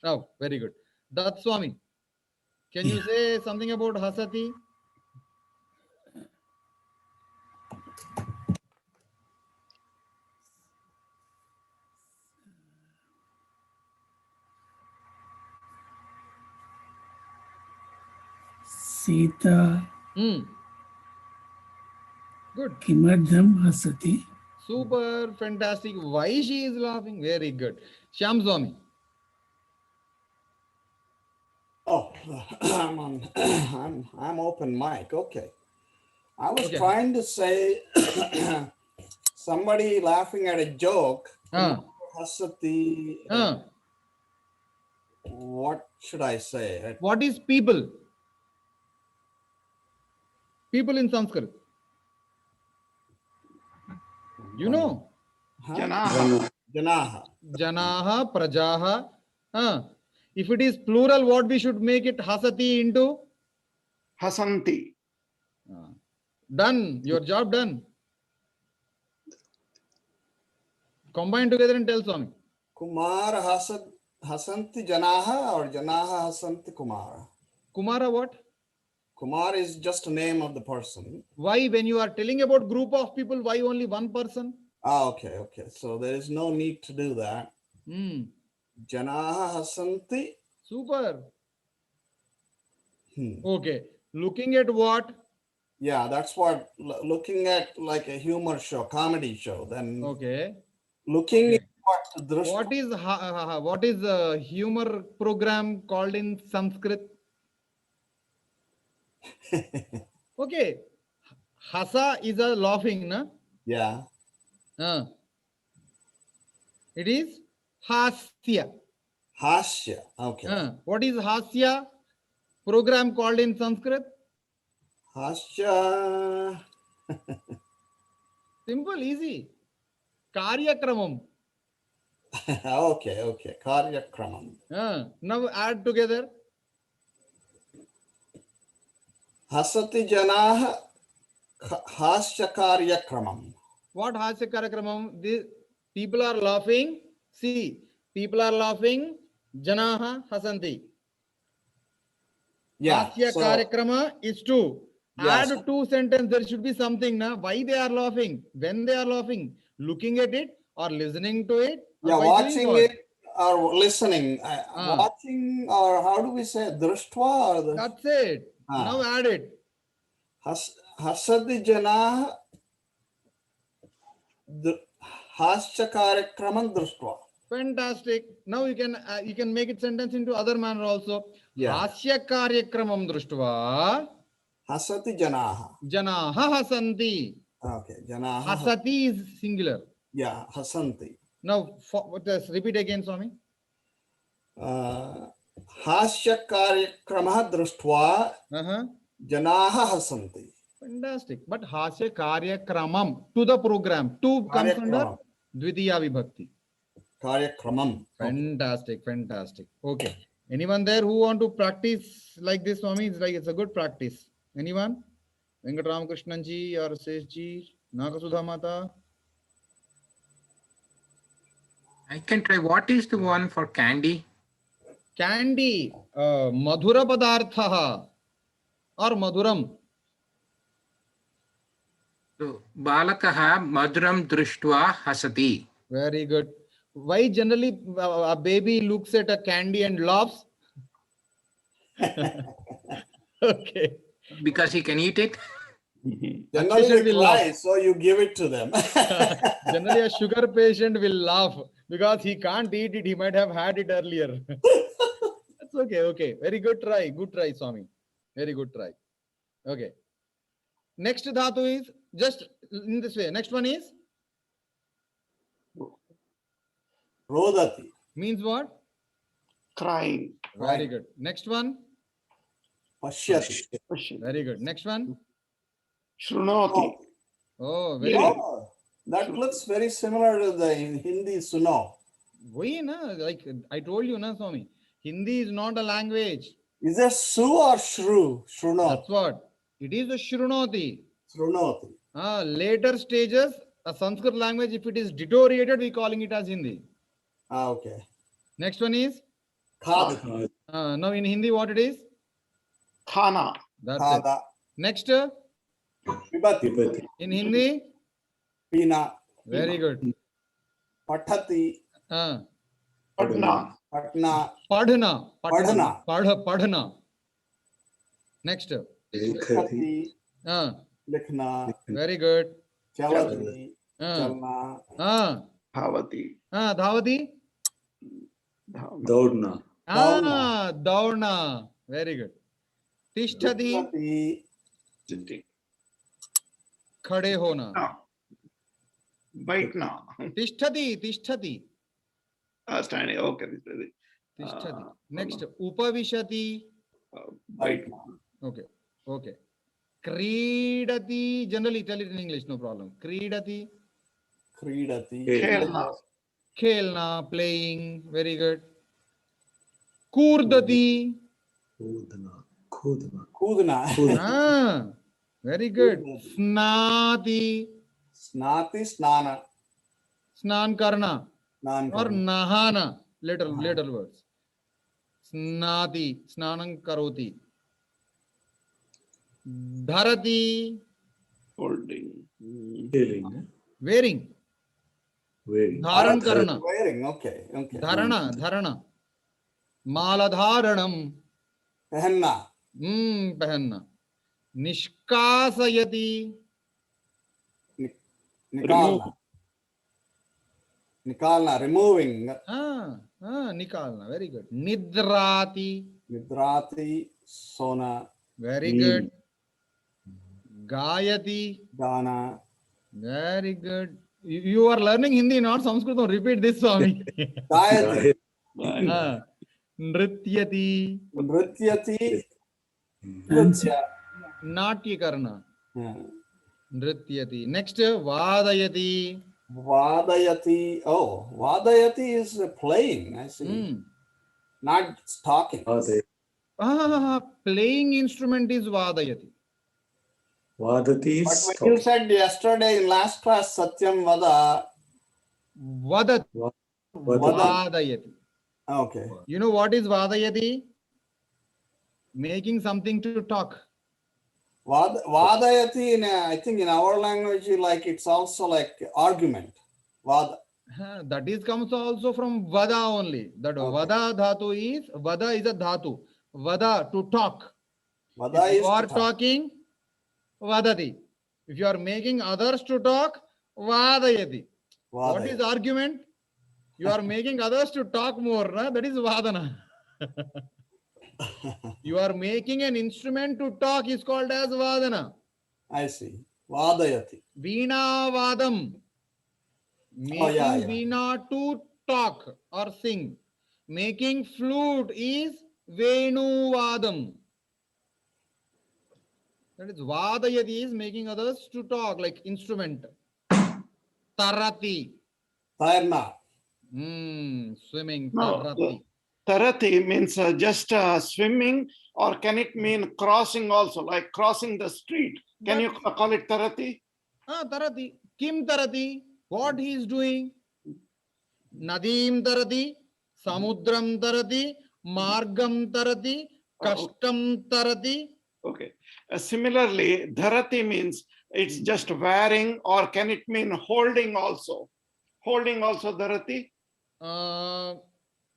Now, very good. That's Swami. Can you say something about hasati? Sita Good. Kimadham Hasati. Super fantastic. Why she is laughing? Very good. Shyam Swami. Oh, I'm open mic. Okay. I was Okay. trying to say somebody laughing at a joke. Hasati. What should I say? What is people? People in Sanskrit. You know? Janaha. Janaha. Janaha, prajaha. If it is plural, what we should make it hasati into? Hasanti. Done. Your job done. Combine together and tell Swami. Kumar Hasanti Janaha or Janaha Hasanti Kumara? Kumara what? Kumar is just a name of the person. Why, when you are telling about group of people, why only one person? Okay. So there is no need to do that. Janaha Hasanti. Super. Okay. Looking at what? Yeah, that's what, looking at like a humor show, comedy show. Then Okay. looking at what is a humor program called in Sanskrit? Okay. Hasa is a laughing, na? Yeah. It is hasya. Hasya. Okay. What is hasya? Program called in Sanskrit? Hasya. Simple, easy. Karyakramam. Okay. Karyakramam. Now add together. Hasati Janaha Hasya Karyakramam. What hasya karyakramam? The people are laughing. See, people are laughing. Janaha hasanti. Yeah. Hasya karyakrama is two. Yes. Add two sentences. There should be something. Na? Why they are laughing? When they are laughing? Looking at it or listening to it? Yeah, watching it or listening. Watching, or how do we say Drishtva? Or That's it. Now add it. Hasati Janaha Hasya karyakramam društva. Fantastic. Now you can make it sentence into other manner also. Yeah. Hasya karyakramam društva Hasati janaha. janaha hasanti. Okay, janaha. Hasati is singular. Yeah, hasanti. Now repeat again, Swami. Hasya karyakramah društva Uh-huh. janaha hasanti. Fantastic. But hasya karya kramam, to the program. To comes under Karyakramam. Dvitiya Vibhakti. Karyakramam. Fantastic. Fantastic. Okay. Anyone there who want to practice like this, Swami? It's a good practice. Anyone? Venkat Ramakrishnan ji or Sesh ji? Nagasudha Mata? I can try. What is the one for candy? Candy. Madhura padarthaha or madhuram. So, balakaha madhuram drishtva hasati. Very good. Why generally a baby looks at a candy and laughs? Okay. Because he can eat it. Generally Patient they will cry, laugh. so you give it to them. Generally, a sugar patient will laugh because he can't eat it. He might have had it earlier. That's okay. Okay. Very good try. Good try, Swami. Very good try. Okay. Next dhatu is just in this way. Next one is Rodati. means what? Crying. Very good. Next one. Pashyati. Very good. Next one. Shrunoti. Oh, very Yeah. good. Oh, that looks very similar to the in Hindi suno. Why, na? Like I told you, na, Swami. Hindi is not a language. Is it su or shru? Shrunoti. That's what. It is a Shrunoti. Shrunoti. Later stages, a Sanskrit language, if it is deteriorated, we calling it as Hindi. Ah, okay. Next one is, Khad. now in Hindi, what it is? Khana. That's it. Khada. Next, Pibati. Vibhakti. in Hindi, Pina. very good. Pathati. Padna. Patna. Padhna. Padhna. Padhna. Next, Likhati. Likhna. very good. Chalati. Uh, Chalna. Bhavati. Dhavati. Daudna. Daurna. Very good. Tishtati, Tishtati. Sitting. khade hona. Baitna. Tishtati. Standing. Okay. Tishtati. Next, upavishati. Baitna. Okay. Kridati. Generally, tell it in English, no problem. Kridati. Kridati. Khelna. Khelna, playing. Very good. Kurdati. Kudna. Kudna. Very good. Snati. Snati. Snana. Snan karna. Nan. Or nahana. Later words. Snati. Snanam karoti. Dharati. Holding. Healing. Wearing. Wearing. Dharan karna. Wearing. Okay. Dharana. Maladharanam. Pehenna. Pehenna. Nishkasayati. Nikalna. Nikalna. Removing. Nikalna. Very good. Nidrati. Nidrati. Sona. Very good. Gayati. Dana. Very good. You are learning Hindi, not Sanskrit. Repeat this, Swami. Gayati. Nrityati. Nrityati. Dancing. Natya karna. Nrityati. Next, vadayati. Vadayati. Oh, Vadayati is playing. I see. Not talking. Playing instrument is vadayati. Vadati But is when you said yesterday in last class, Satyam Vada. Vadati. Vadayati. Okay. You know what is vadayati? Making something to talk. Vadayati, I think in our language, like it's also like argument. Vada. That is comes also from vada only. That Okay. vada dhatu is vada is a dhatu. Vada to talk. Vada If is you are to talk. talking, vadati. If you are making others to talk, Vadayati. What is Vadayati. argument? You are making others to talk more, na? That is vadana. You are making an instrument to talk is called as vadana. I see. Vadayati. Veena vadam. Oh, yeah, Making yeah. veena to talk or sing. Making flute is venu vadam. That is vadayati is making others to talk like instrument. Tarati. Tairna. Swimming. No, Tarati. Tarati means just swimming, or can it mean crossing also, like crossing the street? Can you call it Tarati? Tarati. Kim tarati? What he is doing? Nadim tarati. Samudram tarati. Margam tarati. Kashtam tarati. Okay. Similarly, Dharati means it's just wearing, or can it mean holding also? Holding also Dharati?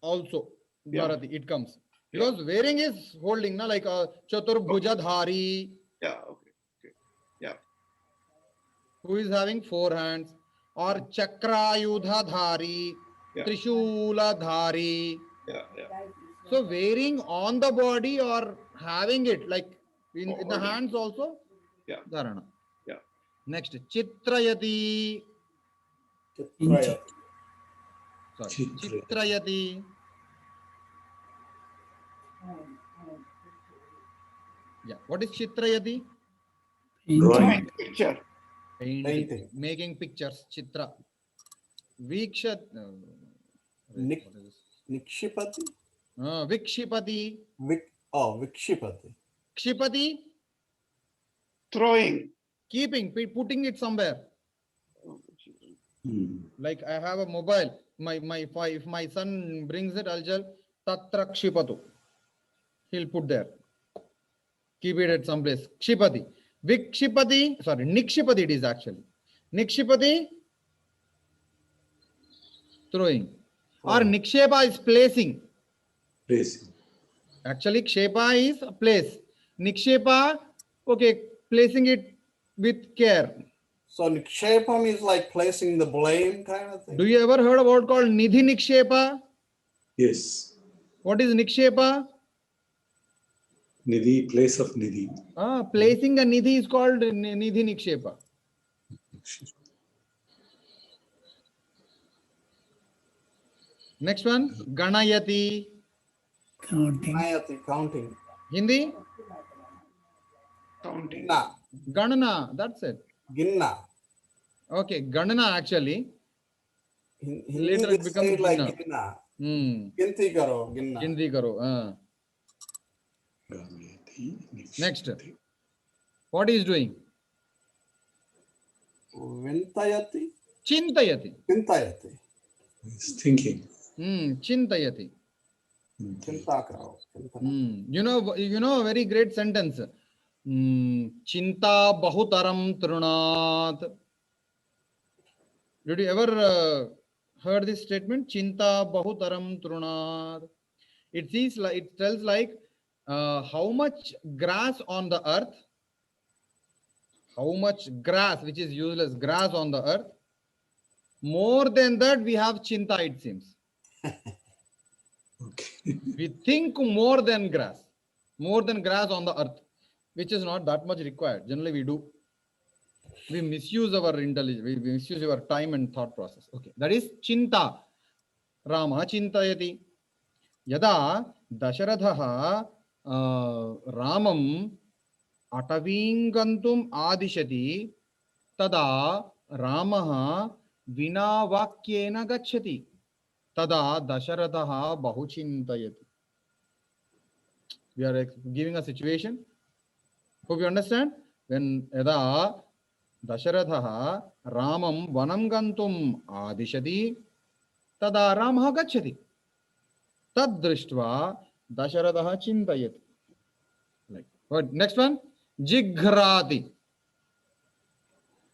Also, Yeah. Bharati, it comes. Because wearing is holding, na, like Chaturbhuja Dhari, Yeah, okay. Yeah. who is having 4 hands, or Chakrayudha Dhari, Yeah. Trishula Dhari. Yeah. So, wearing on the body or having it, like in the hands also, Yeah. Dharana. Yeah. Next, Chitrayati. Chitrayati. Sorry, Chitrayati. Chitrayati. Yeah, what is Chitrayati? Drawing. Picture. Painting. Making pictures, Chitra. Vikshat. Nik- What is this? Nikshipati. Vikshipati. Vikshipati. Kshipati. Throwing. Keeping, putting it somewhere. Like I have a mobile. If my son brings it, I'll tell Tatra Kshipatu. He'll put there. Keep it at some place. Kshipati. Vikshipati. Sorry, Nikshipati it is actually. Nikshipati. Throwing. Or Nikshepa is placing. Placing. Actually, Kshepa is a place. Nikshepa, okay, placing it with care. So Nikshepam is like placing the blame kind of thing. Do you ever heard a word called Nidhi Nikshepa? Yes. What is Nikshepa? Nidhi, place of Nidhi. Placing a Nidhi is called Nidhi Nikshepa. Next one, Ganayati. Counting. Ganayati, counting. Hindi? Counting. Ginna. Ganana, that's it. Ginna. Okay, Ganana actually. Hindi Later it they becomes say like Ginna. Ginna. Hmm. Ginti karo, Ginna. Ginti karo. Next. What he is doing? Vintayati. Chintayati. Chintayati. He's thinking. Chintayati. Chinta karo. You know a very great sentence. Chinta bahutaram trunat. Did you ever heard this statement? Chinta bahutaram trunat. It tells like how much grass on the earth, how much grass, which is useless, grass on the earth. More than that, we have chinta, it seems. Okay. We think more than grass on the earth, which is not that much required. Generally, we do. We misuse our intelligence, we misuse our time and thought process. Okay, that is chinta. Rama chintayati. Yada Dasharatha Ramam Atavingantum Adishati Tada Ramaha Vinavakyena Gachati Tada Dasharatha Bahuchintayati. We are giving a situation. Hope you understand. When Yada Dasharatha Ramam Vanam Gantum Adishati Tada Ramaha Gachati Tad Drishtva Dasharatha Chintayati. Like what? Next one, Jighrati.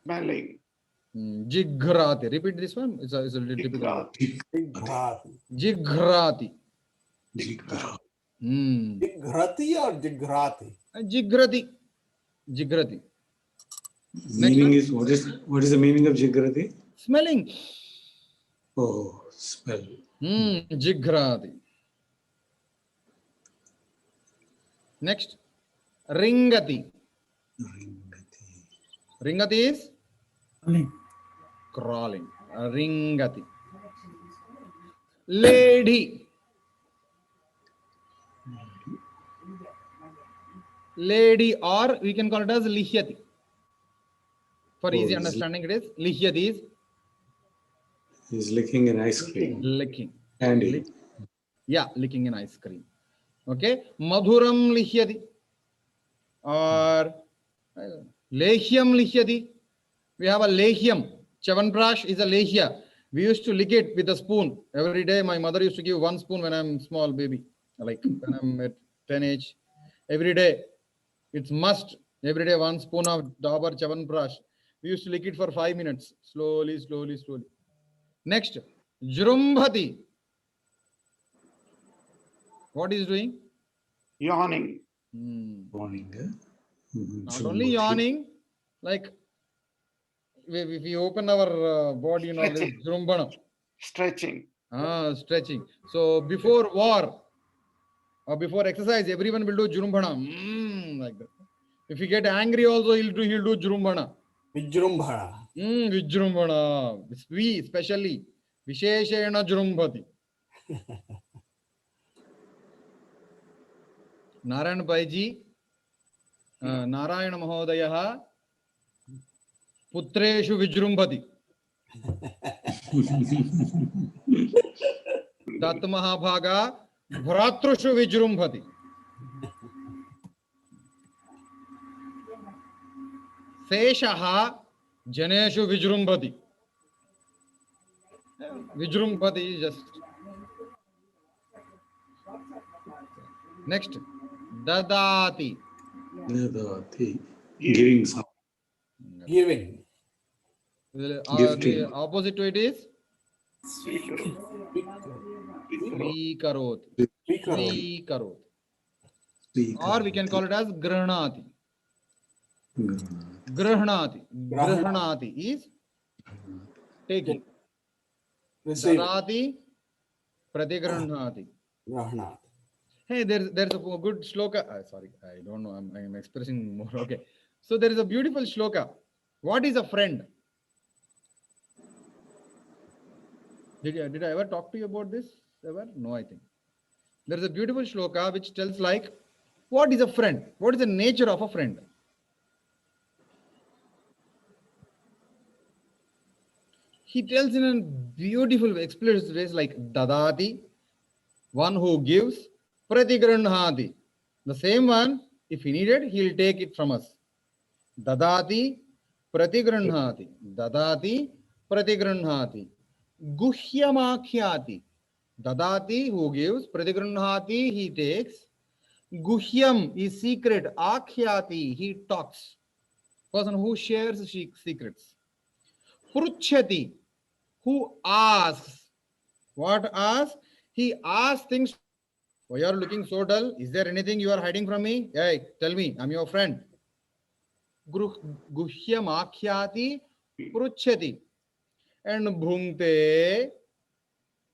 Smelling. Jighrati. Repeat this one. It's a little typical. Jighrati. Jighrati. Jighrati or Jighrati? Jighrati. Jighrati. Meaning is what is the meaning of jigrati? Smelling. Oh, smell. Jigrati. Next, ringati. Ringati is crawling. Ringati. Lady. Lady, or we can call it as lihyati. For easy understanding, it is lihyati He's licking an ice cream. is licking. Candy. Yeah, licking an ice cream. Okay. Madhuram lihyati. Or lehyam lihyati. We have a lehyam. Chavanprash is a lehya. We used to lick it with a spoon. Every day, my mother used to give one spoon when I'm small baby. Like when I'm at 10 age. Every day. It's must. Every day, one spoon of Dabur Chavanprash. We used to lick it for 5 minutes. Slowly, slowly, slowly. Next, Jrumbhati. What is doing? Yawning. Morning. Not only yawning, like if we open our body, you know, this Stretching. Jrumbhana. Stretching. Stretching. So before war or before exercise, everyone will do Jrumbhana. Like that. If he get angry also, he'll do Jrumbhana. Vijrumbhana. Vijrumbhana. We especially Visheshena Jrumbhati. Narayan Paiji, Narayana Mahodaya, Putreshu Vijrumbhati. Datta Mahabhaga, Bhratrushu Vijrumbhati. Seshaha, Janeshu Vijrumbhati. Vijrumbhati is just. Next, Dadati. Giving some. Giving. The opposite to it is Vikarot. Vikarot. Or we can call it as Grahnati. Grahnati. Grahnati is taking. Receive. Dadati, Pratigrahnati. Grahanat. Hey, there's a good shloka. Sorry, I don't know. I'm expressing more. Okay. So there is a beautiful shloka. What is a friend? Did I ever talk to you about this? Ever? No, I think. There is a beautiful shloka which tells like, what is a friend? What is the nature of a friend? He tells in a beautiful, explicit ways like Dadati, one who gives, Pratigranhati. The same one, if he needed, he'll take it from us. Dadati, Pratigranhati. Dadati, Pratigranhati. Guhyamakhyati. Dadati, who gives, Pratigranhati, he takes. Guhyam is secret. Akhyati, he talks. Person who shares secrets. Pruchhati, who asks. What asks? He asks things. Why are you looking so dull? Is there anything you are hiding from me? Hey, tell me, I'm your friend. Guhyam akhyati pruchhati. And bhungte,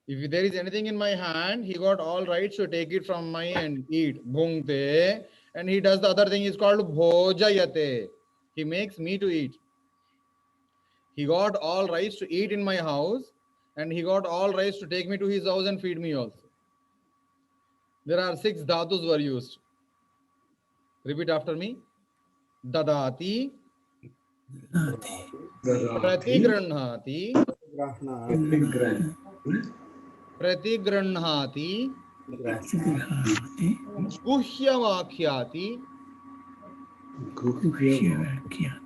if there is anything in my hand, he got all rights to take it from me and eat. Bhungte. And he does the other thing, is called bhojayate. He makes me to eat. He got all rights to eat in my house, and he got all rights to take me to his house and feed me also. There are 6 dhatus were used. Repeat after me. Dadati, Pratigranhati, Grahanat. Pratigranhati, Guhyamakhyati.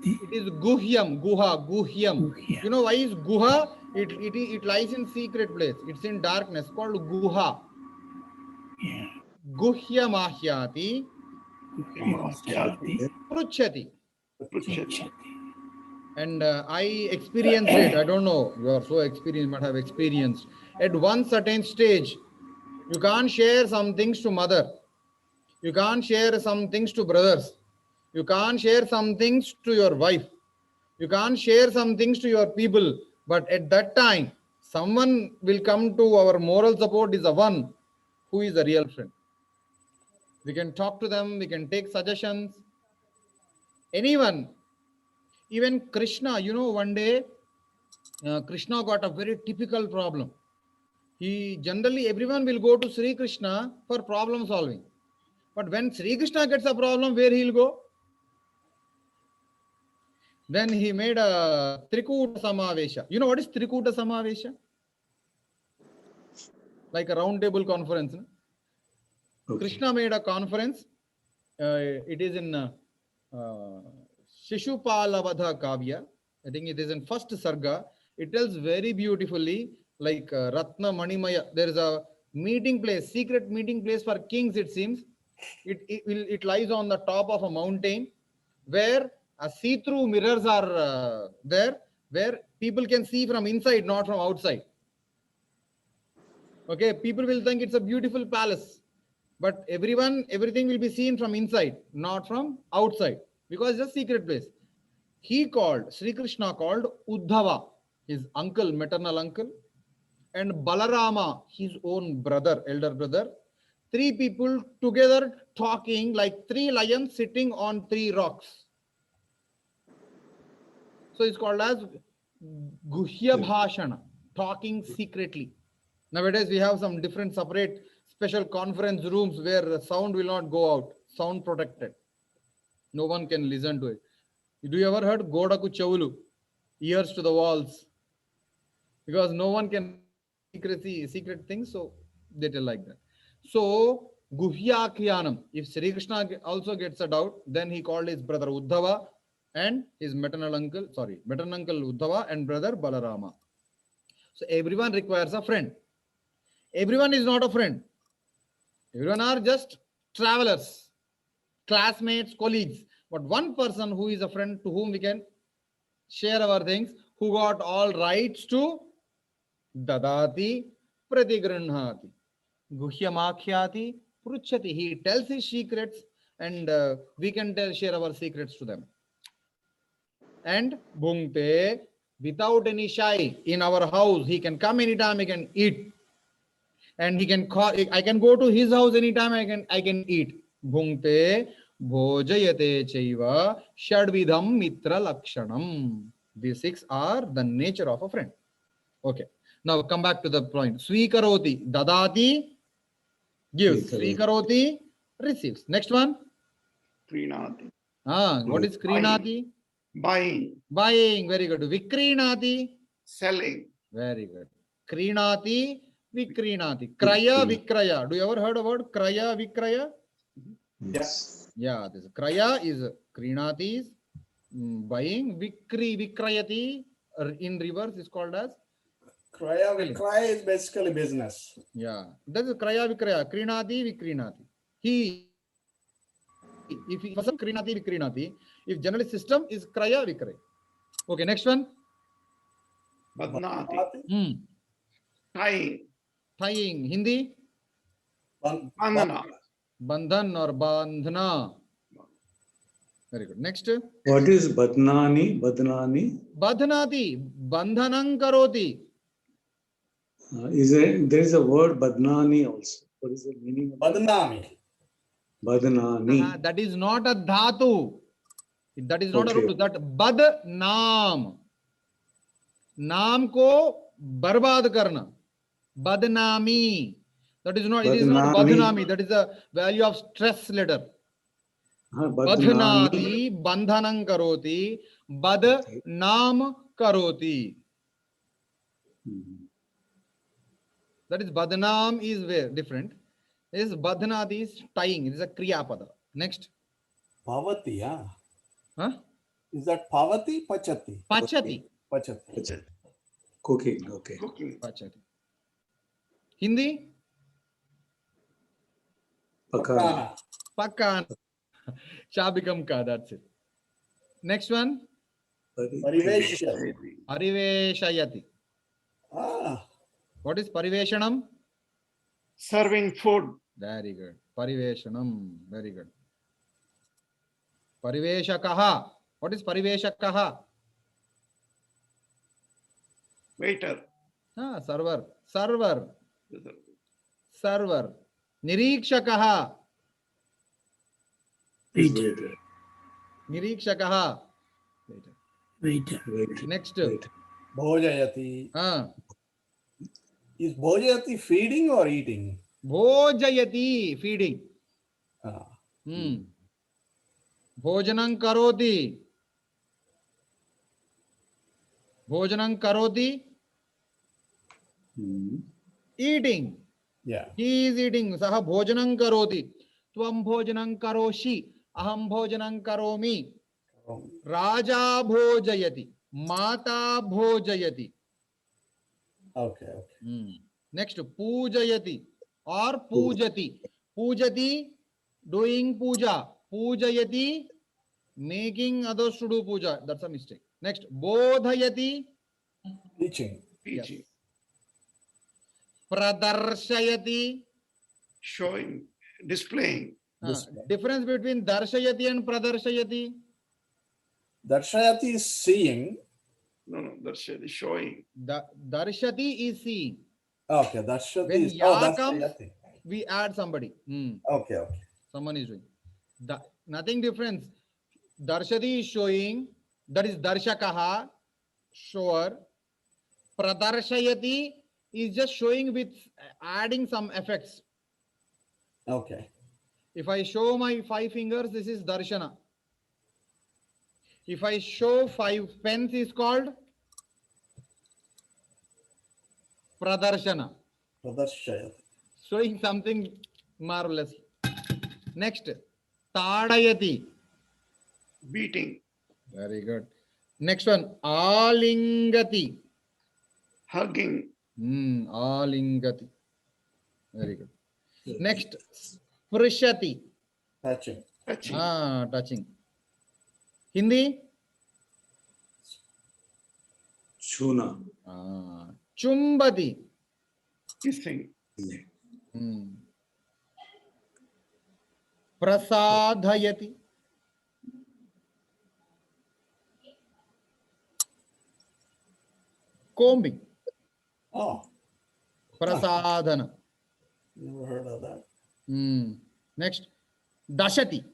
It is Guhyam, Guha, Guhyam. You know why is Guha? It lies in secret place. It's in darkness, called Guha. Guhyamahyati, Pruchhati. And I experienced it. I don't know. You are so experienced, but have experienced. At one certain stage, you can't share some things to mother. You can't share some things to brothers. You can't share some things to your wife. You can't share some things to your people, but at that time, someone will come to our moral support is the one who is a real friend. We can talk to them, we can take suggestions. Anyone, even Krishna, one day Krishna got a very typical problem. He generally, everyone will go to Sri Krishna for problem solving. But when Sri Krishna gets a problem, where he'll go? Then he made a Trikuta Samavesha. You know what is Trikuta Samavesha? Like a round table conference. No? Okay. Krishna made a conference. It is in Shishupalavadha Kavya. I think it is in first Sarga. It tells very beautifully, like Ratna Manimaya. There is a meeting place, secret meeting place for kings, it seems. It lies on the top of a mountain where see-through mirrors are there, where people can see from inside, not from outside. Okay, people will think it's a beautiful palace, but everything will be seen from inside, not from outside, because it's a secret place. Sri Krishna called Uddhava, his uncle, maternal uncle, and Balarama, his own brother, elder brother. 3 people together talking like 3 lions sitting on 3 rocks. So it's called as Guhya Bhashana, talking secretly. Nowadays we have some different separate special conference rooms where sound will not go out, sound protected. No one can listen to it. Do you ever heard Godaku Chavulu, ears to the walls? Because no one can secret things, so they tell like that. So Guhya Khyanam, if Sri Krishna also gets a doubt, then he called his brother Uddhava and his maternal uncle Uddhava and brother Balarama. So everyone requires a friend. Everyone is not a friend. Everyone are just travelers, classmates, colleagues. But one person who is a friend to whom we can share our things, who got all rights to Dadati Pratigranhati. Guhyamakhyati Pruchati. He tells his secrets and we can share our secrets to them. And Bhungte, without any shy, in our house, he can come anytime, he can eat. And he can call, I can go to his house anytime, I can eat. Bhungte Bhojayate Chaiva Shadvidham Mitra Lakshanam. These 6 are the nature of a friend. Okay. Now come back to the point. Swikaroti, Dadati, gives. Swikaroti, receives. Next one. Krinati. What is Krinati? Buying. Buying. Very good. Vikrinati. Selling. Very good. Krinati, Vikrinati. Kraya, Vikraya. Do you ever heard about Kraya, Vikraya? Yes. Yeah, this Kraya is Krinati is buying. Vikrayati in reverse is called as Kraya Vikraya is basically business. Yeah, that is Kraya Vikraya. Krinati Vikrinati. If he was Krinati Vikrinati, if general system is Kraya Vikraya. Okay, next one. Badnati. Tying. Tying. Hindi. Bandhana. Bandhan or Bandhana. Very good. Next. What is Badnani? Badnani? Badhanati. Bandhanam karoti. There is a word Badnani also. What is the meaning of Badnami. Badnani? That is not a dhatu. That is not a root. That badnaam. Naam ko barbad karna. Badnami. That is not, it is not badnami. That is a value of stress letter. Badnati, bandhanam karoti, badnaam karoti. That is badnaam is where different. This badnati is tying. It is a kriya pada. Next. Pavati, yeah. Huh? Is that Pavati? Pachati. Pachati. Pachati. Cooking. Okay. Cooking. Pachati. Hindi. Pakana. Pakkan. Cha become ka. That's it. Next one. Parivesha. Pariveshayati. What is pariveshanam? Serving food. Very good. Pariveshanam. Very good. Pariveshakaha. What is pariveshakaha? Waiter. Server. Server. Server. Nirikshakaha. Waiter. Nirikshakaha. Waiter. Next. Bhojayati. Is bhojayati feeding or eating? Bhojayati. Feeding. Ah, Bhojanam karoti. Bhojanam karoti. Eating. yeah. He is eating. Saha bhojanam karoti. Tvam bhojanam karoshi. Aham bhojanam karomi. Raja bhojayati. Mata bhojayati. Okay, okay. Next, pujayati or pujati. Pujati, doing puja. Pujayati, making others to do puja. That's a mistake. Next, bodhayati. Teaching. Yes. Teaching. Pradarshayati. Showing, displaying. Difference between darshayati and pradarshayati. Darshayati is seeing. No, that's showing. Darshati is seeing. Okay, Darshati When is. ya Darshayati. comes, we add somebody. Okay, okay. Someone is doing. Nothing difference. Darshati is showing. That is darshakaha, shower. Pradarshayati is just showing with adding some effects. Okay. If I show my 5 fingers, this is darshana. If I show 5 pens, is called pradarshana. Pradarshayati. Showing something marvelous. Next, tadayati. Beating. Very good. Next one, alingati. Hugging. Alingati. Very good. Next, sprishati. Touching. Touching. Touching. Hindi? Shuna. Chumbati. Kissing. Prasadhayati. Combing. Oh, Prasadhana. never heard of that. Next, dashati.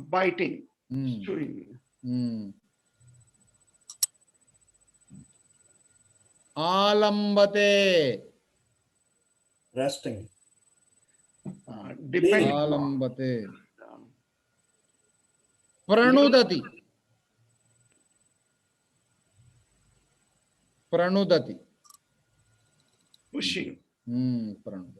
Biting. Chewing. Alambate. Resting. Depending. Alambate. Pranudati. Pranudati. Pushing. Pranudati.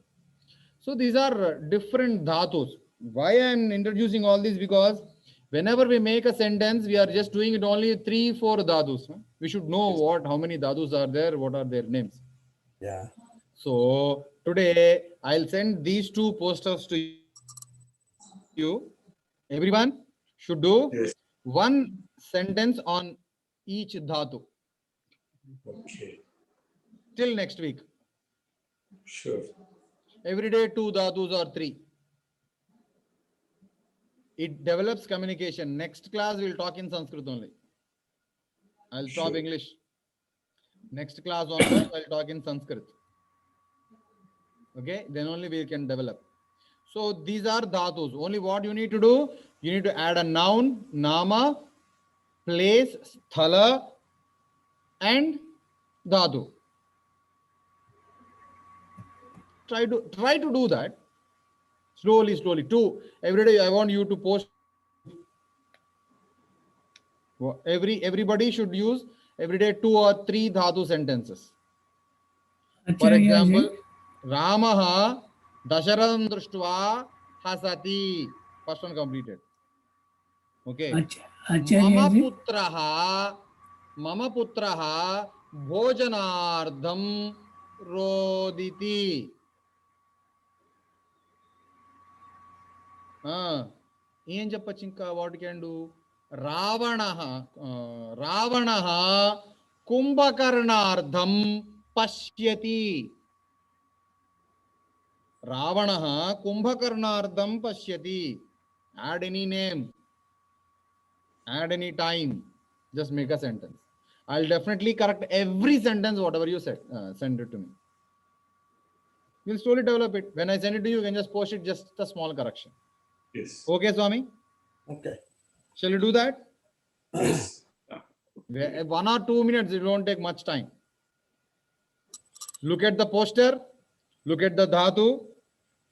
So these are different dhatus. Why I am introducing all this? Because whenever we make a sentence, we are just doing it only 3-4 dhatus. We should know how many dhatus are there, what are their names. Yeah. So today I'll send these 2 posters to you. Everyone should do Yes. 1 sentence on each dhatu Okay. till next week. Sure. Every day 2 dhatus or 3. It develops communication. Next class we'll talk in Sanskrit only. I'll stop Sure. English. Next class onwards I'll talk in Sanskrit. Okay, then only we can develop. So these are dhatus. Only what you need to do, you need to add a noun, nama, place, sthala, and dhatu. Try to do that slowly. 2 every day. I want you to post. Everybody should use every day 2 or 3 dhatu sentences. For example, Ramaha Dasharadham Drishtva Hasati. First one completed. Okay. Mama putraha bhojanardham roditi. ఏం చెప్పచ్చు ఇంకా what can do రావణః కుంభకర్ణార్థం పశ్యతి. రావణః కుంభకర్ణార్థం పశ్యతి. Add any name, add any time, just make a sentence. I'll definitely correct every sentence, whatever you said. Send it to me. We'll slowly develop it. When I send it to you, you can just post it, just a small correction. Yes. Okay, Swami? Okay. Shall we do that? Yes. 1 or 2 minutes, it won't take much time. Look at the poster, look at the dhatu,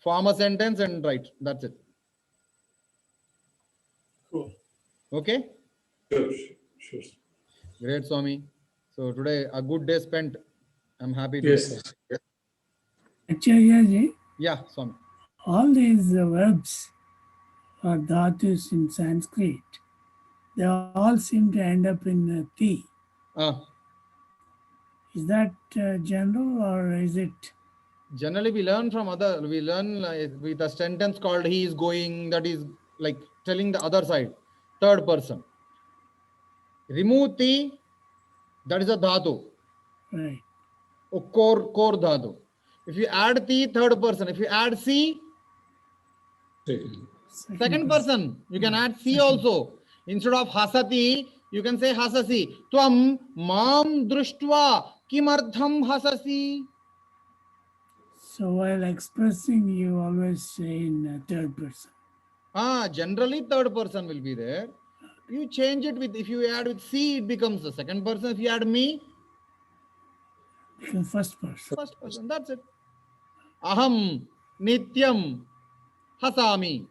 form a sentence and write. That's it. Cool. Okay? Sure. Sure. Great, Swami. So today, a good day spent. I'm happy today. Yes, sir. Acharya, Yeah, Swami. all these verbs or dhatus in Sanskrit, they all seem to end up in ti. Is that general or is it? Generally, we learn with a sentence called he is going, that is like telling the other side, third person. Remove ti, that is a dhatu, Right. a core dhatu. If you add ti, third person. If you add si, second person. You can add si also. Instead of hasati, you can say hasasi. Tvam mam drushtva kimartham hasasi. So while expressing, you always say in third person. Generally third person will be there. You change it with, if you add with si, it becomes the second person. If you add me, Because first person. first person. That's it. Aham nityam hasami.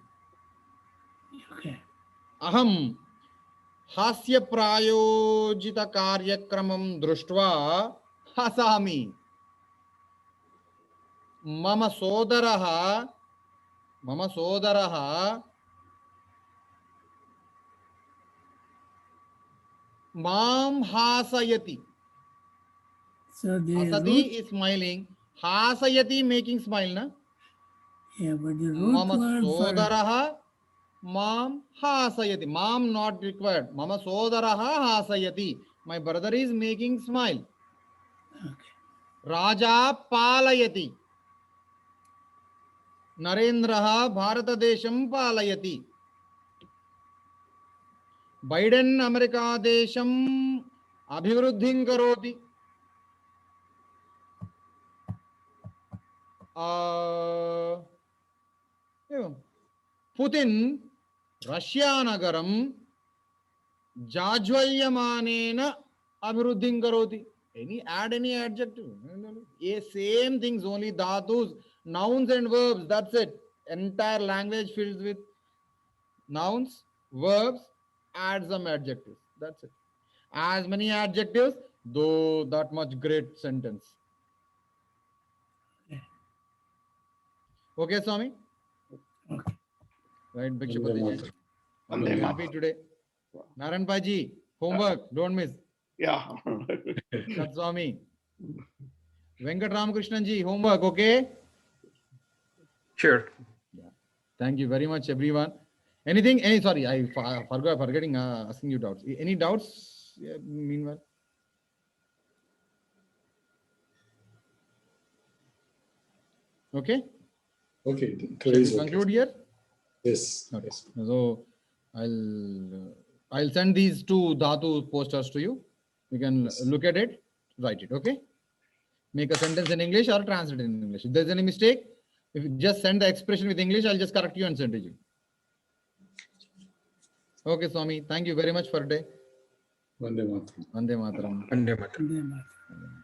Okay. Aham hasya prayojita karyakramam društva hasami. Mama sodaraha mam hasayati. So the Hasati root, is smiling. Hasayati making smile, na? yeah, but the root Mama word for sodaraha mam hasayati. Mam not required. Mama sodaraha hasayati. My brother is making smile. okay. Raja palayati. Narendraha Bharatadesham palayati. Biden America desham abhivruddhin karoti. Putin Russia nagaram jajvalyamanena abhiruddhin karoti. Add any adjective. Same things, only dhatus, nouns and verbs. That's it. Entire language filled with nouns, verbs, add some adjectives. That's it. As many adjectives, though that much great sentence. Okay, Swami? Okay. Right, Vande Bhikshapati ji. Mataram. I'm Vande happy today. Naran Bhaji, homework, don't miss. Yeah. That's Swami. Venkat Ramakrishnan ji, homework, okay? Sure. Thank you very much, everyone. Anything? Sorry, I forgot forgetting asking you doubts. Any doubts? Yeah, meanwhile. Okay. Okay. Shall Today we is okay. conclude here? Yes. Okay. Yes. So I'll send these two dhatu posters to you. You can Yes. look at it, write it. Okay. Make a sentence in English or translate it in English. If there's any mistake, if you just send the expression with English, I'll just correct you and send it to you. Okay, Swami. Thank you very much for today. Vande Mataram. Vande Mataram. Vande Mataram. Vande Mataram.